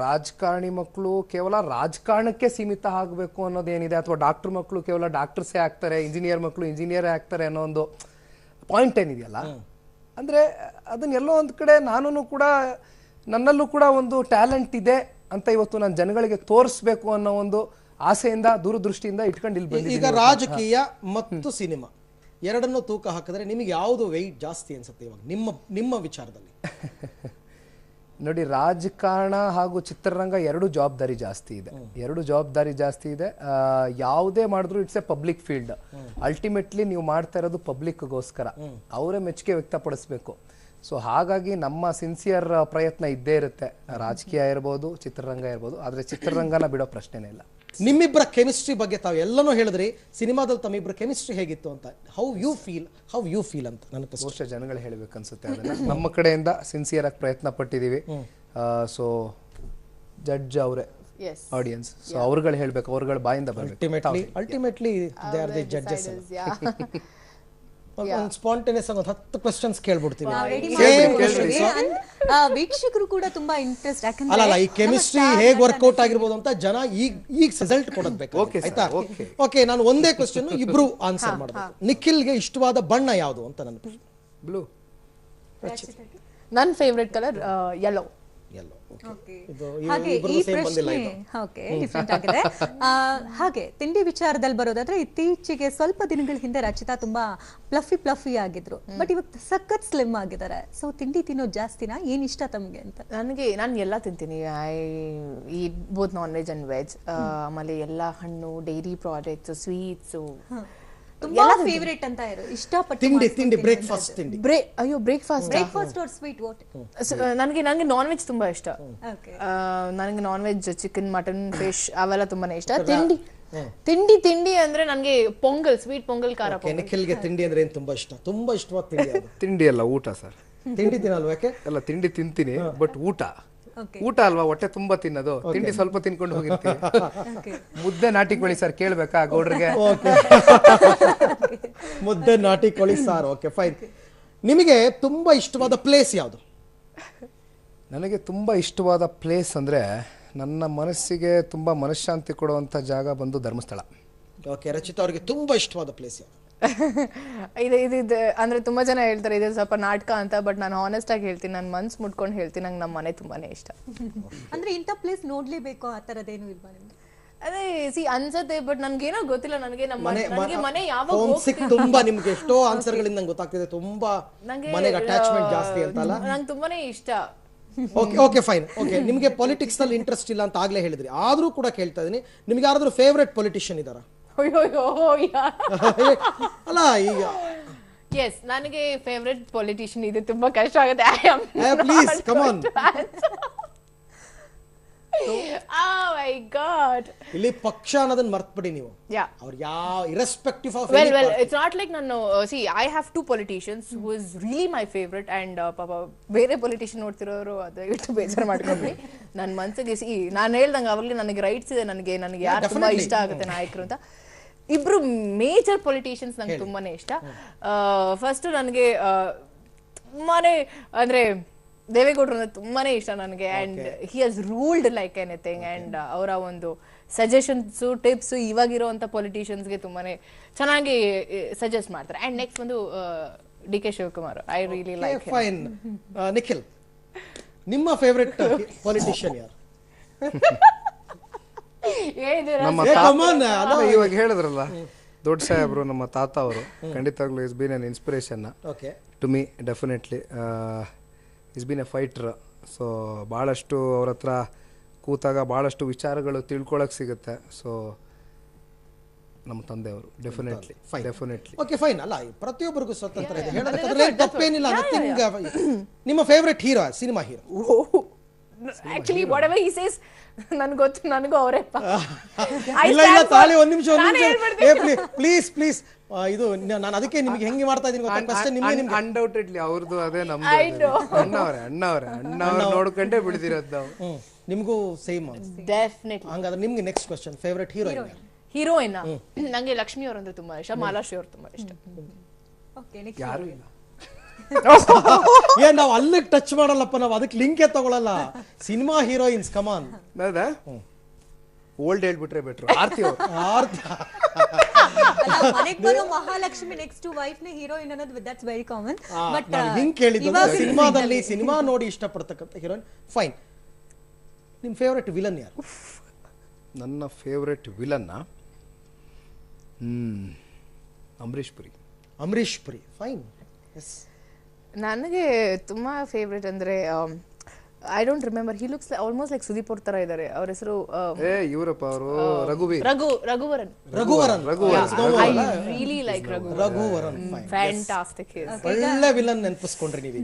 ರಾಜಕಾರಣಿ ಮಕ್ಕಳು ಕೇವಲ ರಾಜಕಾರಣಕ್ಕೆ ಸೀಮಿತ ಆಗಬೇಕು ಅನ್ನೋದೇನಿದೆ, ಅಥವಾ ಡಾಕ್ಟರ್ ಮಕ್ಕಳು ಕೇವಲ ಡಾಕ್ಟರ್ಸೇ ಆಗ್ತಾರೆ, ಇಂಜಿನಿಯರ್ ಮಕ್ಕಳು ಇಂಜಿನಿಯರೇ ಆಗ್ತಾರೆ ಅನ್ನೋ ಒಂದು ಪಾಯಿಂಟ್ ಏನಿದೆಯಲ್ಲ, ಅಂದರೆ ಅದನ್ನೆಲ್ಲೋ ಒಂದು ಕಡೆ ನಾನು ಕೂಡ ನನ್ನಲ್ಲೂ ಕೂಡ ಒಂದು ಟ್ಯಾಲೆಂಟ್ ಇದೆ ಅಂತ ಇವತ್ತು ನಾನು ಜನಗಳಿಗೆ ತೋರಿಸ್ಬೇಕು ಅನ್ನೋ ಒಂದು ಆಸೆಯಿಂದ ದೂರದೃಷ್ಟಿಯಿಂದ ಇಟ್ಕೊಂಡು ಇಲ್ಲಿ ಬಂದಿದ್ದೀನಿ. ಈಗ ರಾಜಕೀಯ ಮತ್ತು ಸಿನಿಮಾ ಎರಡನ್ನೂ ತೂಕ ಹಾಕಿದ್ರೆ ನಿಮಗೆ ಯಾವುದು ವೆಯ್ಟ್ ಜಾಸ್ತಿ ಅನ್ಸುತ್ತೆ ಇವಾಗ ನಿಮ್ಮ ವಿಚಾರದಲ್ಲಿ? ನೋಡಿ, ರಾಜಕಾರಣ ಹಾಗೂ ಚಿತ್ರರಂಗ ಎರಡು ಜವಾಬ್ದಾರಿ ಜಾಸ್ತಿ ಇದೆ. ಯಾವುದೇ ಮಾಡಿದ್ರು it's A public field. Ultimately ನೀವು ಮಾಡ್ತಾ ಇರೋದು ಪಬ್ಲಿಕ್ಗೋಸ್ಕರ, ಅವರೇ ಮೆಚ್ಚುಗೆ ವ್ಯಕ್ತಪಡಿಸ್ಬೇಕು. ಸೊ ಹಾಗಾಗಿ ನಮ್ಮ ಸಿನ್ಸಿಯರ್ ಪ್ರಯತ್ನ ಇದ್ದೇ ಇರುತ್ತೆ. ರಾಜಕೀಯ ಇರ್ಬೋದು, ಚಿತ್ರರಂಗ ಇರ್ಬೋದು, ಆದರೆ ಚಿತ್ರರಂಗನ ಬಿಡೋ ಪ್ರಶ್ನೆನೇ ಇಲ್ಲ. ನಿಮ್ಮಿಬ್ಬರ ಕೆಮಿಸ್ಟ್ರಿ ಬಗ್ಗೆ ತಾವು ಎಲ್ಲನೂ ಹೇಳಿದ್ರಿ. ಸಿನಿಮಾದಲ್ಲಿ ತಮ್ಮಿಬ್ಬರ ಕೆಮಿಸ್ಟ್ರಿ ಹೇಗಿತ್ತು ಅಂತ, ಹೌ ಯು ಫೀಲ್ ಅಂತ ನನ್ನ ಬಹುಶಃ ಜನಗಳು ಹೇಳ್ಬೇಕು ಅನ್ಸುತ್ತೆ. ಅದನ್ನ ನಮ್ಮ ಕಡೆಯಿಂದ ಸಿನ್ಸಿಯರ್ ಆಗಿ ಪ್ರಯತ್ನ ಪಟ್ಟಿದೀವಿ. ಸೊ ಜಡ್ಜ್ ಅವರೇ, ಆಡಿಯನ್ಸ್, ಸೊ ಅವ್ರುಗಳು ಹೇಳ್ಬೇಕು, ಅವ್ರುಗಳ ಬಾಯಿಂದ ಬರಬೇಕು. Ultimately they are the judges. Spontaneous ಆಗಿ 10 ಕ್ವೆಶ್ಚನ್ಸ್ ಕೇಳ್ಬಿಡ್ತೀವಿ. ವೀಕ್ಷಕರು ಕೂಡ ತುಂಬಾ ಇಂಟ್ರೆಸ್ಟ್, ಅಲ್ಲ ಈ ಕೆಮಿಸ್ಟ್ರಿ ಹೇಗೆ ವರ್ಕೌಟ್ ಆಗಿರ್ಬೋದು ಅಂತ ಜನ ಈಗ ರಿಸಲ್ಟ್ ಕೊಡಬೇಕು. ಆಯ್ತಾ? ಓಕೆ, ನಾನು ಒಂದೇ ಕ್ವೆಶ್ಚನ್ ಇಬ್ರು ಆನ್ಸರ್ ಮಾಡಬೇಕು. ನಿಖಿಲ್ಗೆ ಇಷ್ಟವಾದ ಬಣ್ಣ ಯಾವುದು ಅಂತ ನನ್ನ ಪ್ರಶ್ನೆ. ಬ್ಲೂ. ನನ್ನ ಫೇವ್ರೆಟ್ ಕಲರ್ ಯೆಲ್ಲೋ. ಹಾಗೆ ಈ ಪ್ರಶ್ನೆ ಡಿಫ್ರೆಂಟ್ ಆಗಿದೆ. ಹಾಗೆ ತಿಂಡಿ ವಿಚಾರದಲ್ಲಿ ಬರೋದಾದ್ರೆ, ಇತ್ತೀಚೆಗೆ ಸ್ವಲ್ಪ ದಿನಗಳ ಹಿಂದೆ ರಚಿತಾ ತುಂಬಾ ಪ್ಲಫಿ ಆಗಿದ್ರು, ಬಟ್ ಇವಾಗ ಸಖತ್ ಸ್ಲಿಮ್ ಆಗಿದ್ದಾರೆ. ಸೊ ತಿಂಡಿ ತಿನ್ನೋದು ಜಾಸ್ತಿನಾ, ಏನ್ ಇಷ್ಟ ತಮ್ಗೆ ಅಂತ? ನಾನು ಎಲ್ಲ ತಿಂತೀನಿ. I eat both non veg and veg. ಆಮೇಲೆ ಎಲ್ಲ ಹಣ್ಣು, ಡೈರಿ ಪ್ರಾಡಕ್ಟ್ಸ್, ಸ್ವೀಟ್ಸ್, ತುಂಬಾ ಫೇವರೇಟ್ ಅಂತ ಇರೋ ಇಷ್ಟಪಟ್ಟು ತಿಂಡಿ ಬ್ರೇಕ್ಫಾಸ್ಟ್ ತಿಂಡಿ. Breakfast are sweet what? ನನಗೆ ನಾನ್ ವೆಜ್ ತುಂಬಾ ಇಷ್ಟ. ನನಗೆ non veg chicken, mutton, fish ಅವೆಲ್ಲ ತುಂಬಾನೇ ಇಷ್ಟ. ತಿಂಡಿ ಅಂದ್ರೆ ನನಗೆ ಪೊಂಗಲ್, ಸ್ವೀಟ್ ಪೊಂಗಲ್, ಖಾರ ಪೊಂಗಲ್. ನಿಖಿಲ್ಗೆ ತಿಂಡಿ ಅಂದ್ರೆ ಏನು ತುಂಬಾ ಇಷ್ಟವಾದ ತಿಂಡಿ? ತಿಂಡಿ ಅಲ್ಲ, ಊಟ ಸರ್. ತಿಂಡಿ ತಿನ್ನಲ್ವಾ? ಯಾಕೆ? ಅಲ್ಲ, ತಿಂಡಿ ತಿಂತೀನಿ, ಬಟ್ ಊಟ ಅಲ್ವಾ, ಹೊಟ್ಟೆ ತುಂಬಾ ತಿನ್ನೋದು. ತಿಂಡಿ ಸ್ವಲ್ಪ ತಿನ್ಕೊಂಡು ಹೋಗಿರ್ತೀವಿ. ಮುದ್ದೆ ನಾಟಿ ಕೋಳಿ ಸರ್ ಕೇಳ್ಬೇಕಾ ಗೌಡ್ರಿಗೆ? ಮುದ್ದೆ ನಾಟಿ ಕೋಳಿ ಸಾರು. Okay fine. ನಿಮಗೆ ತುಂಬಾ ಇಷ್ಟವಾದ ಪ್ಲೇಸ್ ಯಾವುದು? ನನಗೆ ತುಂಬಾ ಇಷ್ಟವಾದ ಪ್ಲೇಸ್ ಅಂದ್ರೆ, ನನ್ನ ಮನಸ್ಸಿಗೆ ತುಂಬಾ ಮನಃಶಾಂತಿ ಕೊಡುವಂತ ಜಾಗ ಬಂದು ಧರ್ಮಸ್ಥಳ. ಓಕೆ, ರಚಿತಾ ಅವರಿಗೆ ತುಂಬಾ ಇಷ್ಟವಾದ ಪ್ಲೇಸ್ ಯಾವುದು? ಇದು ಅಂದ್ರೆ ತುಂಬಾ ಜನ ಹೇಳ್ತಾರೆ ಇದು ಸ್ವಲ್ಪ ನಾಟಕ ಅಂತ, ಬಟ್ ನಾನು ಹಾನೆಸ್ಟ್ ಆಗಿ ಹೇಳ್ತೀನಿ, ನಾನು ಮನ್ಸು ಮುಟ್ಕೊಂಡು ಹೇಳ್ತೀನಿ, ನಂಗೆ ನಮ್ಮ ಮನೆ ತುಂಬಾನೇ ಇಷ್ಟ. ಅಂದ್ರೆ ಇಂಥ ಪ್ಲೇಸ್ ನೋಡ್ಲೇಬೇಕು ಆ ತರದೇನು ಇಲ್ವಾ ನಿಮ್ಗೆ? ಅದೇ ಅನ್ಸತ್ತೆ, ಬಟ್ ನನ್ಗೇನೋ ಗೊತ್ತಿಲ್ಲ. ನನಗೆ ಮನೆ ಯಾವಾಗ ತುಂಬಾ ನಿಮ್ಗೆ ಎಷ್ಟೋ ಆನ್ಸರ್ ಗಳಿಂದ ನಂಗೆ ಗೊತ್ತಾಗ್ತಿದೆ, ತುಂಬಾ ಮನೆಗೆ ಅಟ್ಯಾಚ್ಮೆಂಟ್ ಜಾಸ್ತಿ ಅಂತ ಅಲ್ಲ? ನಂಗೆ ತುಂಬಾನೇ ಇಷ್ಟ. Okay fine. ಓಕೆ, ನಿಮಗೆ ಪೊಲಿಟಿಕ್ಸ್ ಅಲ್ಲಿ ಇಂಟ್ರೆಸ್ಟ್ ಇಲ್ಲ ಅಂತ ಆಗ್ಲೇ ಹೇಳಿದ್ರಿ, ಆದ್ರೂ ಕೂಡ ಕೇಳ್ತಾ ಇದೀನಿ, ನಿಮ್ಗೆ ಯಾರಾದ್ರೂ ಫೇವರೇಟ್ ಪೊಲಿಟಿಷಿಯನ್ ಇದಾರಾ? ಅಲ್ಲ ಈಗ ಎಸ್, ನನಗೆ ಫೇವರೇಟ್ ಪೊಲಿಟಿಷಿಯನ್ ಇದೆ, ತುಂಬಾ ಕಷ್ಟ ಆಗುತ್ತೆ. Please come on. Oh my God. ಇಲ್ಲಿ ಪಕ್ಷ ಅನ್ನೋದನ್ನ ಮರ್ತಬಿಡಿ ನೀವು. ಅವ್ರು ಯಾವ irrespective of well it's not like ನಾನು see I have two politicians who is really my favorite and ಪಾಪ ಬೇರೆ ಪೊಲಿಟಿಷಿಯನ್ ನೋಡ್ತಿರೋರು ಅದು ಇಟ್ಟು ಬೇಜಾರು ಮಾಡ್ಕೊಂಡ್ರಿ. ನನ್ನ ಮನಸ್ಸಿಗೆ ನಾನು ಹೇಳ್ದಂಗೆ ಅವಾಗಲೇ ನನಗೆ ರೈಟ್ಸ್ ಇದೆ, ನನಗೆ ಯಾರು ತುಂಬಾ ಇಷ್ಟ ಆಗುತ್ತೆ ನಾಯಕರು ಅಂತ. ಇಬ್ರು ಮೇಜರ್ ಪೊಲಿಟಿಷಿಯನ್ಸ್ ನಂಗೆ ತುಂಬಾನೇ ಇಷ್ಟ. ಫಸ್ಟ್ ನನಗೆ ತುಂಬಾನೇ ಅಂದ್ರೆ ದೇವೇಗೌಡರು ಅಂದ್ರೆ ತುಂಬಾನೇ ಇಷ್ಟ ನನಗೆ. And he has ruled like anything. And ಅವರ ಒಂದು ಸಜೆಷನ್ಸ್, ಟಿಪ್ಸ್ ಇವಾಗಿರುವಂತ ಪೊಲಿಟಿಷಿಯನ್ಸ್ಗೆ ತುಂಬಾನೇ ಚೆನ್ನಾಗಿ ಸಜೆಸ್ಟ್ ಮಾಡ್ತಾರೆ. ಅಂಡ್ ನೆಕ್ಸ್ಟ್ ಒಂದು D K. Shivakumar, I really like. Fine. Nikhil, ನಿಮ್ಮ ಫೇವರೇಟ್ ಪೊಲಿಟಿಷಿಯನ್ ಯಾರು? ಇವಾಗ ಹೇಳಿದ್ರಲ್ಲ ದೊಡ್ಡ ಸಾಹೇಬ್ರು, ನಮ್ಮ ತಾತ ಅವರು ಖಂಡಿತವಾಗ್ಲೂ is been an inspiration to me. Definitely is been a fighter. So ಭಾಳಷ್ಟು ಅವ್ರ ಹತ್ರ ಕೂತಾಗ ಭಾಳಷ್ಟು ವಿಚಾರಗಳು ತಿಳ್ಕೊಳಕ್ ಸಿಗುತ್ತೆ. ಸೊ ನಮ್ಮ ತಂದೆಯವರು ಡೆಫಿನೆಟ್ಲಿ. Okay fine. ಅಲ್ಲ, ಪ್ರತಿಯೊಬ್ಬರಿಗೂ ಸ್ವತಂತ್ರ ಇದೆ, ಹೇಳೋದಕ್ಕೆ ತಪ್ಪೇನಿಲ್ಲ. ನಿಮ್ಮ favourite hero, cinema hero? Actually whatever he says ನನಗೆ ಗೊತ್ತು, ನನಗೂ ಅವರೇ. ಇಲ್ಲ ತಾಳಿ, ಒಂದ್ ನಿಮಿಷ ಪ್ಲೀಸ್. ಇದು ನಾನು ಅದಕ್ಕೆ ನಿಮಗೆ ಹೆಂಗೆ ಮಾಡ್ತಾ ಇದೀನಿ ಗೊತ್ತಾ? ಅನ್ಡೌಟೆಡ್ಲಿ ಅವ್ರದ್ದು ಅದೇ ನಮ್ದು. ಅಣ್ಣವ್ರೆ ನೋಡ್ಕೊಂಡೇ ಬಿಡ್ತಿರೋದು ನಾವು. ನಿಮಗೂ ಸೇಮ್ ಡೆಫಿನೆಟ್ಲಿ. ಹಂಗಾದ್ರೆ ನಿಮ್ಗೆ ನೆಕ್ಸ್ಟ್ ಕ್ವೆಶ್ಚನ್, ಫೇವರೇಟ್ ಹೀರೋಯಿನ್? ನಂಗೆ ಲಕ್ಷ್ಮಿ ಅವ್ರ ಅಂದ್ರೆ ತುಂಬಾ ಇಷ್ಟ, ಮಾಲಾಶ್ರೀ ಅವ್ರು ತುಂಬಾ ಇಷ್ಟ. ಯಾರು ಇಲ್ಲ, ಏನ್ ನಾವು ಅಲ್ಲಿಗೆ ಟಚ್ ಮಾಡಲ್ಲಪ್ಪ, ನಾವು ಅದಕ್ಕೆ ಲಿಂಕೇ ತಗೊಳಲ್ಲ. Cinema heroines common. ಓಲ್ಡ್ ಹೇಳ್ಬಿಟ್ರೆ ಬೆಟ್ರು. ಆರ್ತಿ ಮನೆಗ್ ಬರೋ ಮಹಾಲಕ್ಷ್ಮಿ ನೆಕ್ಸ್ಟ್ ವೈಫ್ ನ ಹೀರೋಯಿನ್ ಅನ್ನೋದು ದಟ್ಸ್ ವೆರಿ ಕಾಮನ್. ಬಟ್ ಹಿಂಗ್ ಕೇಳಿದ್ದು ಸಿನಿಮಾದಲ್ಲಿ ಸಿನಿಮಾ ನೋಡಿ ಇಷ್ಟಪಡ್ತಕ್ಕಂಥ ಹೀರೋಯಿನ್. ಫೈನ್. ನಿಮ್ ಫೇವರೆಟ್ ವಿಲನ್ ಯಾರು? ನನ್ನ ಫೇವ್ರೆಟ್ ವಿಲನ್ನ ಅಂಬರೀಷ್ ಪುರಿ. ಅಮರೀಶ್ ಪುರಿ. ಫೈನ್. ಎಸ್. ನನಗೆ ತುಂಬಾ ಫೇವ್ರೆಟ್ ಅಂದ್ರೆ I don't remember, he looks almost like Sudeep ಅವ್ರ ತರ ಇದ್ದಾರೆ. ಅವ್ರ ಹೆಸರು ಇವರಪ್ಪ ಅವರು Raghuvaran. I really like Raghuvaran. Fantastic. ಒಳ್ಳೆ ವಿಲನ್ ನೆನಪಿಸ್ಕೊಂಡ್ರಿ ನೀವು.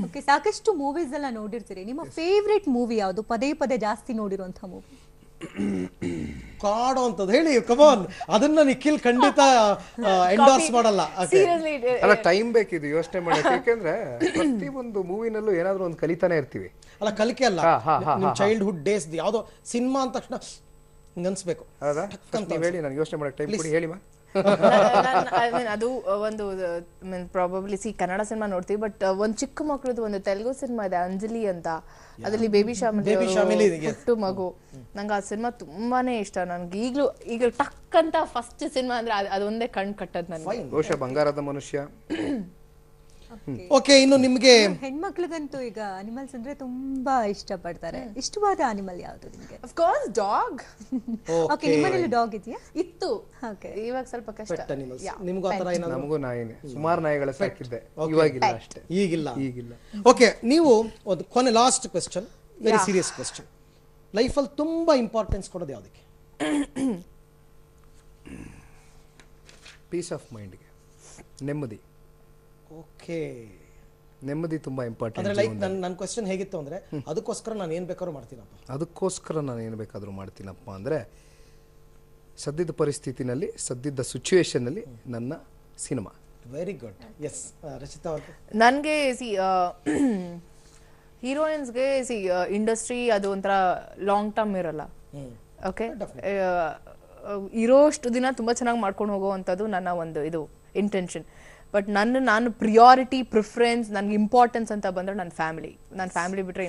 ಓಕೆ, ಸಾಕಷ್ಟು ಮೂವೀಸ್ ಎಲ್ಲ ನೋಡಿರ್ತೀರಿ. ನಿಮ್ಮ ಫೇವ್ರೆಟ್ ಮೂವಿ ಯಾವುದು? ಪದೇ ಪದೇ ಜಾಸ್ತಿ ನೋಡಿರುವಂತ ಮೂವಿ ಕಾಡೋ ಅಂತದ್ದು ಹೇಳಿ. ಕಮಾನ್, ಅದನ್ನ ನಿಖಿಲ್ ಖಂಡಿತ ಎಂಡೋರ್ಸ್ ಮಾಡಲ್ಲ. ಅಲ್ಲ, ಟೈಮ್ ಬೇಕಿದು ಯೋಚನೆ ಮಾಡಕ್ಕೆ. ಯಾಕೆಂದ್ರೆ ಪ್ರತಿ ಒಂದು ಮೂವಿನಲ್ಲೂ ಏನಾದ್ರೂ ಒಂದು ಕಲಿತಾನೆ ಇರ್ತೀವಿ. ಅಲ್ಲ, ಕಲಿಕೆ ಅಲ್ಲ, ನಿಮ್ ಚೈಲ್ಡ್ಹುಡ್ ಡೇಸ್ ಯಾವ್ದೋ ಸಿನಿಮಾ ಅಂದ ತಕ್ಷಣ ಹಿಂಗ ಅನ್ಸ್ಬೇಕು. ಹೌದಾ? ನೀವ್ ಹೇಳಿ, ನಾನು ಯೋಚನೆ ಮಾಡಕ್ಕೆ ಟೈಮ್ ಕೊಡಿ. ಹೇಳಿಮಾ. ಅದು ಒಂದು ಪ್ರಾಬಬ್ಲಿ ಕನ್ನಡ ಸಿನಿಮಾ ನೋಡ್ತೀವಿ, ಬಟ್ ಒಂದ್ ಚಿಕ್ಕ ಮಕ್ಕಳದು ಒಂದು ತೆಲುಗು ಸಿನಿಮಾ ಇದೆ, ಅಂಜಲಿ ಅಂತ. ಅದ್ರಲ್ಲಿ ಬೇಬಿ ಶಾಮಿಲಿ ಹುಟ್ಟು ಮಗು. ನಂಗೆ ಆ ಸಿನಿಮಾ ತುಂಬಾನೇ ಇಷ್ಟ. ನನ್ಗೆ ಈಗ ಟಕ್ ಅಂತ ಫಸ್ಟ್ ಸಿನಿಮಾ ಅಂದ್ರೆ ಅದೊಂದೇ ಕಣ್ ಕಟ್ಟದ್ ನನ್ಗೆ. ಬಹುಶಃ ಬಂಗಾರದ ಮನುಷ್ಯ. ಓಕೆ, ಇನ್ನು ನಿಮ್ಗೆ ಹೆಣ್ಮಕ್ಳಿಗಂತೂ ಈಗ ಅನಿಮಲ್ಸ್ ಅಂದ್ರೆ ತುಂಬಾ ಇಷ್ಟ ಪಡ್ತಾರೆ. ಇಷ್ಟವಾದ ಅನಿಮಲ್ ಯಾವುದು ನಿಮ್ಗೆ? Of course dog. ಓಕೆ, ನಿಮ್ಮನೇಲಿ ಡಾಗ್ ಇದೆಯಾ? ಇತ್ತು. ಓಕೆ, ಇವಾಗ ಸ್ವಲ್ಪ ಕಷ್ಟ. ನಿಮ್ಗೂ ಆತರ ಏನಾದ್ರು? ನಮಗೂ ನಾಯಿನೇ, ಸುಮಾರು ನಾಯಿಗಳ ಸಾಕಿದ್ದೆ, ಇವಾಗಿಲ್ಲ ಅಷ್ಟೇ. ಈಗಿಲ್ಲ. ಓಕೆ, ನೀವು ಒಂದು ಕೊನೆ last question, very serious question. ಲೈಫಲ್ಲಿ ತುಂಬಾ ಇಂಪಾರ್ಟೆನ್ಸ್ ಕೊಡೋದು ಯಾವುದಕ್ಕೆ? ಪೀಸ್ ಆಫ್ ಮೈಂಡ್ಗೆ, ನೆಮ್ಮದಿ. ಓಕೆ, ನೆಮ್ಮದಿ ತುಂಬಾ ಇಂಪಾರ್ಟೆಂಟ್. ಅಂದ್ರೆ ಲೈಕ್ ನನ್ನ ಕ್ವೆಶ್ಚನ್ ಹೇಗಿತ್ತು ಅಂದ್ರೆ, ಅದಕ್ಕೋಸ್ಕರ ನಾನು ಏನ್ ಬೇಕಾದ್ರೂ ಮಾಡ್ತೀನಪ್ಪ. ಅದಕ್ಕೋಸ್ಕರ ನಾನು ಏನು ಬೇಕಾದ್ರೂ ಮಾಡ್ತೀನಪ್ಪ ಅಂದ್ರೆ, ಸದ್ಯದ ಪರಿಸ್ಥಿತಿನಲ್ಲಿ, ಸದ್ಯದ ಸಿಚುವೇಶನ್ ಅಲ್ಲಿ ನನ್ನ cinema. Very good. Yes, Rachita ಅವರು? ನನಗೆ ಹೀರೋಯಿನ್ಸ್ಗೆ ಇಂಡಸ್ಟ್ರಿ ಅದು ಒಂಥರ ಲಾಂಗ್ ಟರ್ಮ್ ಇರಲ್ಲ. ಓಕೆ, ಇರೋಷ್ಟು ದಿನ ತುಂಬಾ ಚೆನ್ನಾಗಿ ಮಾಡ್ಕೊಂಡು ಹೋಗುವಂಥದ್ದು ನನ್ನ ಒಂದು ಇದು ಇಂಟೆನ್ಷನ್. ಬಟ್ ನಾನು ಪ್ರಿಯಾರಿಟಿ, ಪ್ರಿಫರೆನ್ಸ್, ನನ್ಗೆ ಇಂಪಾರ್ಟೆನ್ಸ್ ಅಂತ ಬಂದ್ರೆ ನನ್ನ ಫ್ಯಾಮಿಲಿ ಬಿಟ್ರೆ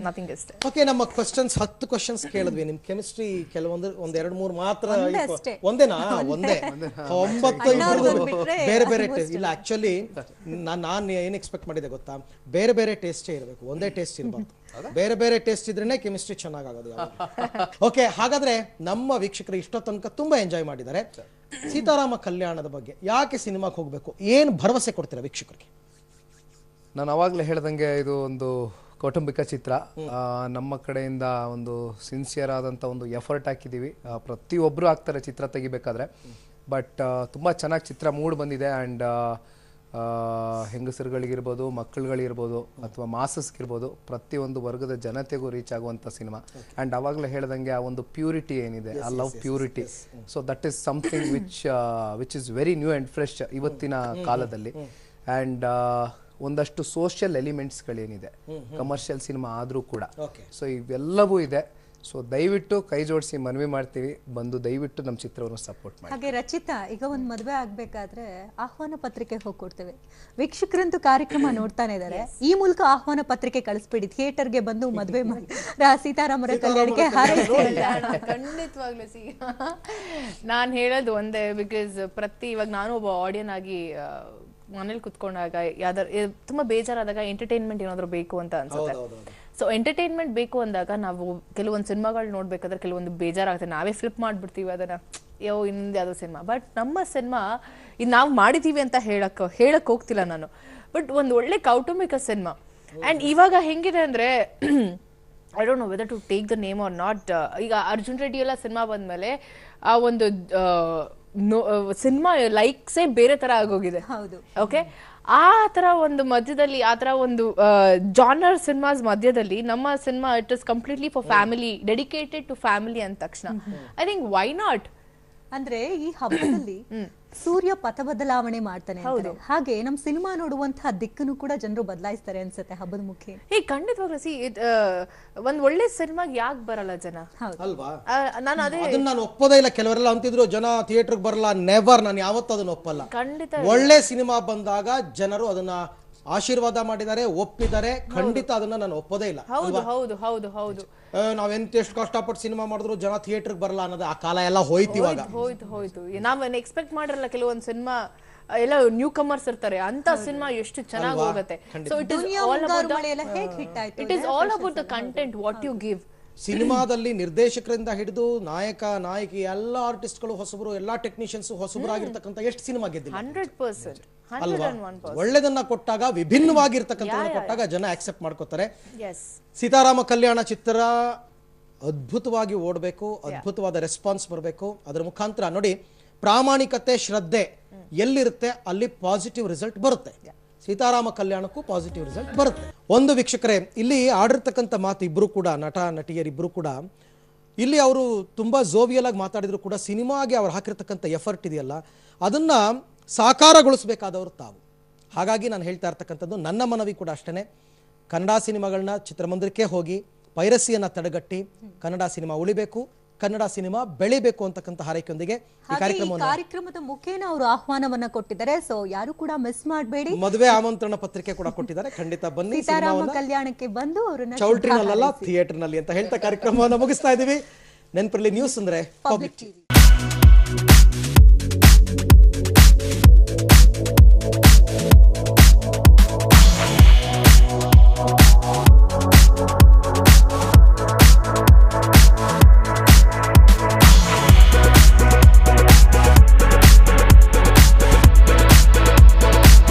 ನಥಿಂಗ್ ಇಸ್. ಓಕೆ, ನಮ್ಮ ಕ್ವಶನ್ಸ್ 10 ಕ್ವಶನ್ಸ್ ಕೇಳಿದ್ವಿ. ನಿಮ್ ಕೆಮಿಸ್ಟ್ರಿ ಕೆಲವೊಂದು 2-3 ಮಾತ್ರ. ಒಂದೇನಾ? ಒಂದೇ. 9 ಬೇರೆ ಬೇರೆ ಟೇಸ್ಟ್ ಇಲ್ಲ. ಆಕ್ಚುಲಿ ನಾನು ಏನ್ ಎಕ್ಸ್ಪೆಕ್ಟ್ ಮಾಡಿದೆ ಗೊತ್ತಾ? ಬೇರೆ ಬೇರೆ ಟೇಸ್ಟೇ ಇರಬೇಕು, ಒಂದೇ ಟೇಸ್ಟ್ ಇರಬಾರ್ದು. ಬೇರೆ ಬೇರೆ ಟೇಸ್ಟ್ ಇದ್ರೇನೆ ಕೆಮಿಸ್ಟ್ರಿ ಚೆನ್ನಾಗಾಗೋದು. ಓಕೆ, ಹಾಗಾದ್ರೆ ನಮ್ಮ ವೀಕ್ಷಕರು ಇಷ್ಟೋ ತನಕ ತುಂಬಾ ಎಂಜಾಯ್ ಮಾಡಿದ್ದಾರೆ. ಸೀತಾರಾಮ ಕಲ್ಯಾಣದ ಬಗ್ಗೆ ಯಾಕೆ ಸಿನಿಮಾಕ್ಕೆ ಹೋಗ್ಬೇಕು, ಏನ್ ಭರವಸೆ ಕೊಡ್ತೀರಾ ವೀಕ್ಷಕರಿಗೆ? ನಾನು ಅವಾಗಲೇ ಹೇಳ್ದಂಗೆ ಇದು ಒಂದು ಕೌಟುಂಬಿಕ ಚಿತ್ರ. ನಮ್ಮ ಕಡೆಯಿಂದ ಒಂದು ಸಿನ್ಸಿಯರ್ ಆದಂಥ ಒಂದು ಎಫರ್ಟ್ ಹಾಕಿದ್ದೀವಿ. ಪ್ರತಿಯೊಬ್ಬರು ಆಗ್ತಾರೆ ಚಿತ್ರ ತೆಗಿಬೇಕಾದ್ರೆ. ಬಟ್ ತುಂಬ ಚೆನ್ನಾಗಿ ಚಿತ್ರ ಮೂಡ್ ಬಂದಿದೆ. ಆ್ಯಂಡ್ ಹೆಂಗಸರುಗಳಿಗಿರ್ಬೋದು, ಮಕ್ಕಳುಗಳಿರ್ಬೋದು, ಅಥವಾ ಮಾಸಸ್ಗಿರ್ಬೋದು, ಪ್ರತಿಯೊಂದು ವರ್ಗದ ಜನತೆಗೂ ರೀಚ್ ಆಗುವಂಥ ಸಿನಿಮಾ. ಆ್ಯಂಡ್ ಅವಾಗಲೇ ಹೇಳ್ದಂಗೆ ಆ ಒಂದು ಪ್ಯೂರಿಟಿ ಏನಿದೆ, ಆ love purity, so that is something which is very new and fresh ಇವತ್ತಿನ ಕಾಲದಲ್ಲಿ. ಆ್ಯಂಡ್ ಒಂದಷ್ಟು ಸೋಷಿಯಲ್ ಎಲಿಮೆಂಟ್ಸ್ಗಳೇನಿದೆ, ಕಮರ್ಷಿಯಲ್ ಸಿನಿಮಾ ಆದರೂ ಕೂಡ, ಸೊ ಇವೆಲ್ಲವೂ ಇದೆ. ಸೊ ದಯವಿಟ್ಟು ಕೈ ಜೋಡಿಸಿ ಮನವಿ ಮಾಡ್ತೀವಿ, ಬಂದು ದಯವಿಟ್ಟು ನಮ್ಮ ಚಿತ್ರವನ್ನು ಸಪೋರ್ಟ್ ಮಾಡಿ. ಹಾಗೆ ರಚಿತಾ, ಈಗ ಒಂದು ಮದುವೆ ಆಗ್ಬೇಕಾದ್ರೆ ಆಹ್ವಾನ ಪತ್ರಿಕೆ ಹೋಗ್ಕೊಡ್ತೇವೆ. ವೀಕ್ಷಕರಂತೂ ಕಾರ್ಯಕ್ರಮ ನೋಡ್ತಾನೆ ಇದ್ದಾರೆ. ಈ ಮೂಲಕ ಆಹ್ವಾನ ಪತ್ರಿಕೆ ಕಳಿಸ್ಬಿಡಿ, ಥಿಯೇಟರ್ಗೆ ಬಂದು ಮದುವೆ ಮಾಡಿ ಸೀತಾರಾಮರ ಕಲ್ಯಾಣಕ್ಕೆ ಹಾರೈಸಿ. ಖಂಡಿತವಾಗ್ಲೂ ನಾನು ಹೇಳೋದು ಒಂದೇ, ಬಿಕಾಸ್ ಇವಾಗ ನಾನು ಒಬ್ಬ ಆಡಿಯನ್ ಆಗಿ ಮನೇಲಿ ಕುತ್ಕೊಂಡಾಗ ತುಂಬಾ ಬೇಜಾರಾದಾಗ ಎಂಟರ್ಟೈನ್ಮೆಂಟ್ ಏನಾದ್ರು ಬೇಕು ಅಂತ ಅನ್ಸುತ್ತೆ. ಸೊ ಎಂಟರ್ಟೈನ್ಮೆಂಟ್ ಬೇಕು ಅಂದಾಗ ನಾವು ಕೆಲವೊಂದು ಸಿನಿಮಾಗಳು ನೋಡ್ಬೇಕಾದ್ರೆ ಕೆಲವೊಂದು ಬೇಜಾರಾಗುತ್ತೆ, ನಾವೇ ಫ್ಲಿಪ್ ಮಾಡ್ಬಿಡ್ತೀವಿ ಅದನ್ನ, ಇನ್ನೊಂದು ಯಾವ್ದೋ ಸಿನಿಮಾ. ಬಟ್ ನಮ್ಮ ಸಿನಿಮಾ ಇದು ನಾವು ಮಾಡಿದೀವಿ ಅಂತ ಹೇಳಕ್ ಹೋಗ್ತಿಲ್ಲ ನಾನು, ಬಟ್ ಒಂದು ಒಳ್ಳೆ ಕೌಟುಂಬಿಕ ಸಿನಿಮಾ. ಅಂಡ್ ಇವಾಗ ಹೆಂಗಿದೆ ಅಂದ್ರೆ, I don't know whether to take the name or not. ಈಗ ಅರ್ಜುನ್ ರೆಡ್ಡಿ ಎಲ್ಲ ಸಿನಿಮಾ ಬಂದ್ಮೇಲೆ ಆ ಒಂದು ಸಿನಿಮಾ ಲೈಕ್ಸೇ ಬೇರೆ ತರ ಆಗೋಗಿದೆ. ಓಕೆ, ಆ ತರ ಒಂದು ಮಧ್ಯದಲ್ಲಿ, ಆ ತರ ಒಂದು ಜಾನರ್ ಸಿನಿಮಾಸ್ ಮಧ್ಯದಲ್ಲಿ ನಮ್ಮ cinema it is completely for family, dedicated to family ಅಂದ ತಕ್ಷಣ ಐ ಥಿಂಕ್ ವೈ ನಾಟ್. ಅಂದ್ರೆ ಈ ಹಬ್ಬದಲ್ಲಿ ಸೂರ್ಯ ಪಥ ಬದಲಾವಣೆ ಮಾಡ್ತಾನೆ ಅಂತಾರೆ. ಹಾಗೆ ನಮ್ ಸಿನಿಮಾ ನೋಡುವಂತಹ ದಿಕ್ಕನ್ನು ಕೂಡ ಜನರು ಬದಲಾಯಿಸ್ತಾರೆ ಅನ್ಸುತ್ತೆ ಹಬ್ಬದ ಮುಖೇ. ಖಂಡಿತವಾಗ್ಲೂ ಒಂದ್ ಒಳ್ಳೆ ಸಿನಿಮಾಗ್ ಯಾಕೆ ಬರಲ್ಲ ಜನ ಅಲ್ವಾ? ನಾನು ಒಪ್ಪೋದೇ ಇಲ್ಲ. ಕೆಲವರೆಲ್ಲ ಅಂತಿದ್ರು ಜನ ಥಿಯೇಟರ್ಗೆ ಬರಲ್ಲ. ನೆವರ್, ನಾನು ಯಾವತ್ತೂ ಅದನ್ನ ಒಪ್ಪಲ್ಲ. ಖಂಡಿತ ಒಳ್ಳೆ ಸಿನಿಮಾ ಬಂದಾಗ ಜನರು ಅದನ್ನ ಆಶೀರ್ವಾದ ಮಾಡಿದ್ದಾರೆ, ಒಪ್ಪಿದ್ದಾರೆ. ಖಂಡಿತ ಅದನ್ನ ನಾನು ಒಪ್ಪೋದೇ ಇಲ್ಲ. ಹೌದು ಹೌದು ಹೌದು ಹೌದು ನಾವೆಂತೆಷ್ಟು ಕಷ್ಟಪಟ್ಟು ಸಿನಿಮಾ ಮಾಡಿದ್ರು ಜನ ಥಿಯೇಟರ್ಗೆ ಬರಲ್ಲ ಅನ್ನೋದು ಆ ಕಾಲ ಎಲ್ಲ ಹೋಯ್ತು. ಇವಾಗ ಹೋಯ್ತು ನಾವೇನು ಎಕ್ಸ್ಪೆಕ್ಟ್ ಮಾಡಿರಲ್ಲ. ಕೆಲವೊಂದು ಸಿನಿಮಾ ಎಲ್ಲ ನ್ಯೂ ಕಮರ್ಸ್ ಇರ್ತಾರೆ, ಅಂತ ಸಿನಿಮಾ ಎಷ್ಟು ಚೆನ್ನಾಗಿ ಹೋಗುತ್ತೆ. So it is all about the content, what you give. ಸಿನಿಮಾದಲ್ಲಿ ನಿರ್ದೇಶಕರಿಂದ ಹಿಡಿದು ನಾಯಕ ನಾಯಕಿ ಎಲ್ಲ ಆರ್ಟಿಸ್ಟ್ಗಳು ಹೊಸಬರು, ಎಲ್ಲಾ ಟೆಕ್ನಿಷಿಯನ್ಸ್ ಹೊಸಬರಾಗಿರ್ತಕ್ಕಂಥ ಎಷ್ಟು ಸಿನಿಮಾ ಗೆದ್ದಿಲ್ಲ. 100%, ಅಲ್ವಾ? ಒಳ್ಳೆದನ್ನ ಕೊಟ್ಟಾಗ, ವಿಭಿನ್ನವಾಗಿರ್ತಕ್ಕಂಥ ಕೊಟ್ಟಾಗ ಜನ ಆಕ್ಸೆಪ್ಟ್ ಮಾಡ್ಕೋತಾರೆ. ಸೀತಾರಾಮ ಕಲ್ಯಾಣ ಚಿತ್ರ ಅದ್ಭುತವಾಗಿ ಓಡಬೇಕು, ಅದ್ಭುತವಾದ ರೆಸ್ಪಾನ್ಸ್ ಬರಬೇಕು. ಅದರ ಮುಖಾಂತರ ನೋಡಿ, ಪ್ರಾಮಾಣಿಕತೆ ಶ್ರದ್ಧೆ ಎಲ್ಲಿರುತ್ತೆ ಅಲ್ಲಿ ಪಾಸಿಟಿವ್ ರಿಸಲ್ಟ್ ಬರುತ್ತೆ. ಸೀತಾರಾಮ ಕಲ್ಯಾಣಕ್ಕೂ ಪಾಸಿಟಿವ್ ರಿಸಲ್ಟ್ ಬರುತ್ತೆ. ಒಂದು ವೀಕ್ಷಕರೇ, ಇಲ್ಲಿ ಆಡಿರ್ತಕ್ಕಂಥ ಮಾತು ಇಬ್ರು ಕೂಡ, ನಟ ನಟಿಯರಿಬ್ರು ಕೂಡ ಇಲ್ಲಿ ಅವರು ತುಂಬಾ ಜೋವಿಯಲ್ ಆಗಿ ಮಾತಾಡಿದ್ರು ಕೂಡ ಸಿನಿಮಾಗೆ ಅವ್ರು ಹಾಕಿರ್ತಕ್ಕಂಥ ಎಫರ್ಟ್ ಇದೆಯಲ್ಲ ಅದನ್ನ ಸಾಕಾರಗೊಳಿಸಬೇಕಾದವರು ತಾವು. ಹಾಗಾಗಿ ನಾನು ಹೇಳ್ತಾ ಇರ್ತಕ್ಕಂಥದ್ದು, ನನ್ನ ಮನವಿ ಕೂಡ ಅಷ್ಟೇ, ಕನ್ನಡ ಸಿನಿಮಾಗಳನ್ನ ಚಿತ್ರಮಂದಿರಕ್ಕೆ ಹೋಗಿ ಪೈರಸಿಯನ್ನ ತಡೆಗಟ್ಟಿ ಕನ್ನಡ ಸಿನಿಮಾ ಉಳಿಬೇಕು, ಕನ್ನಡ ಸಿನಿಮಾ ಬೆಳಿಬೇಕು ಅಂತಕ್ಕಂಥ ಹಾರೈಕೆಯೊಂದಿಗೆ ಈ ಕಾರ್ಯಕ್ರಮದ ಮುಖೇನ ಅವರು ಆಹ್ವಾನವನ್ನ ಕೊಟ್ಟಿದ್ದಾರೆ. ಸೊ ಯಾರು ಕೂಡ ಮಿಸ್ ಮಾಡಬೇಡಿ. ಮದುವೆ ಆಮಂತ್ರಣ ಪತ್ರಿಕೆ ಕೂಡ ಕೊಟ್ಟಿದ್ದಾರೆ, ಖಂಡಿತ ಬನ್ನಿ. ಸೀತಾರಾಮ ಕಲ್ಯಾಣಕ್ಕೆ ಬಂದು ಅವರನ್ನ ಚೌಲ್ಟ್ರಿನಲ್ಲ ಥಿಯೇಟರ್ ನಲ್ಲಿ ಅಂತ ಹೇಳ್ತಾ ಕಾರ್ಯಕ್ರಮವನ್ನು ಮುಗಿಸ್ತಾ ಇದೀವಿ. ನೆನಪಿರಲಿ, ನ್ಯೂಸ್ ಅಂದ್ರೆ ಪಬ್ಲಿಕ್ ಟಿವಿ.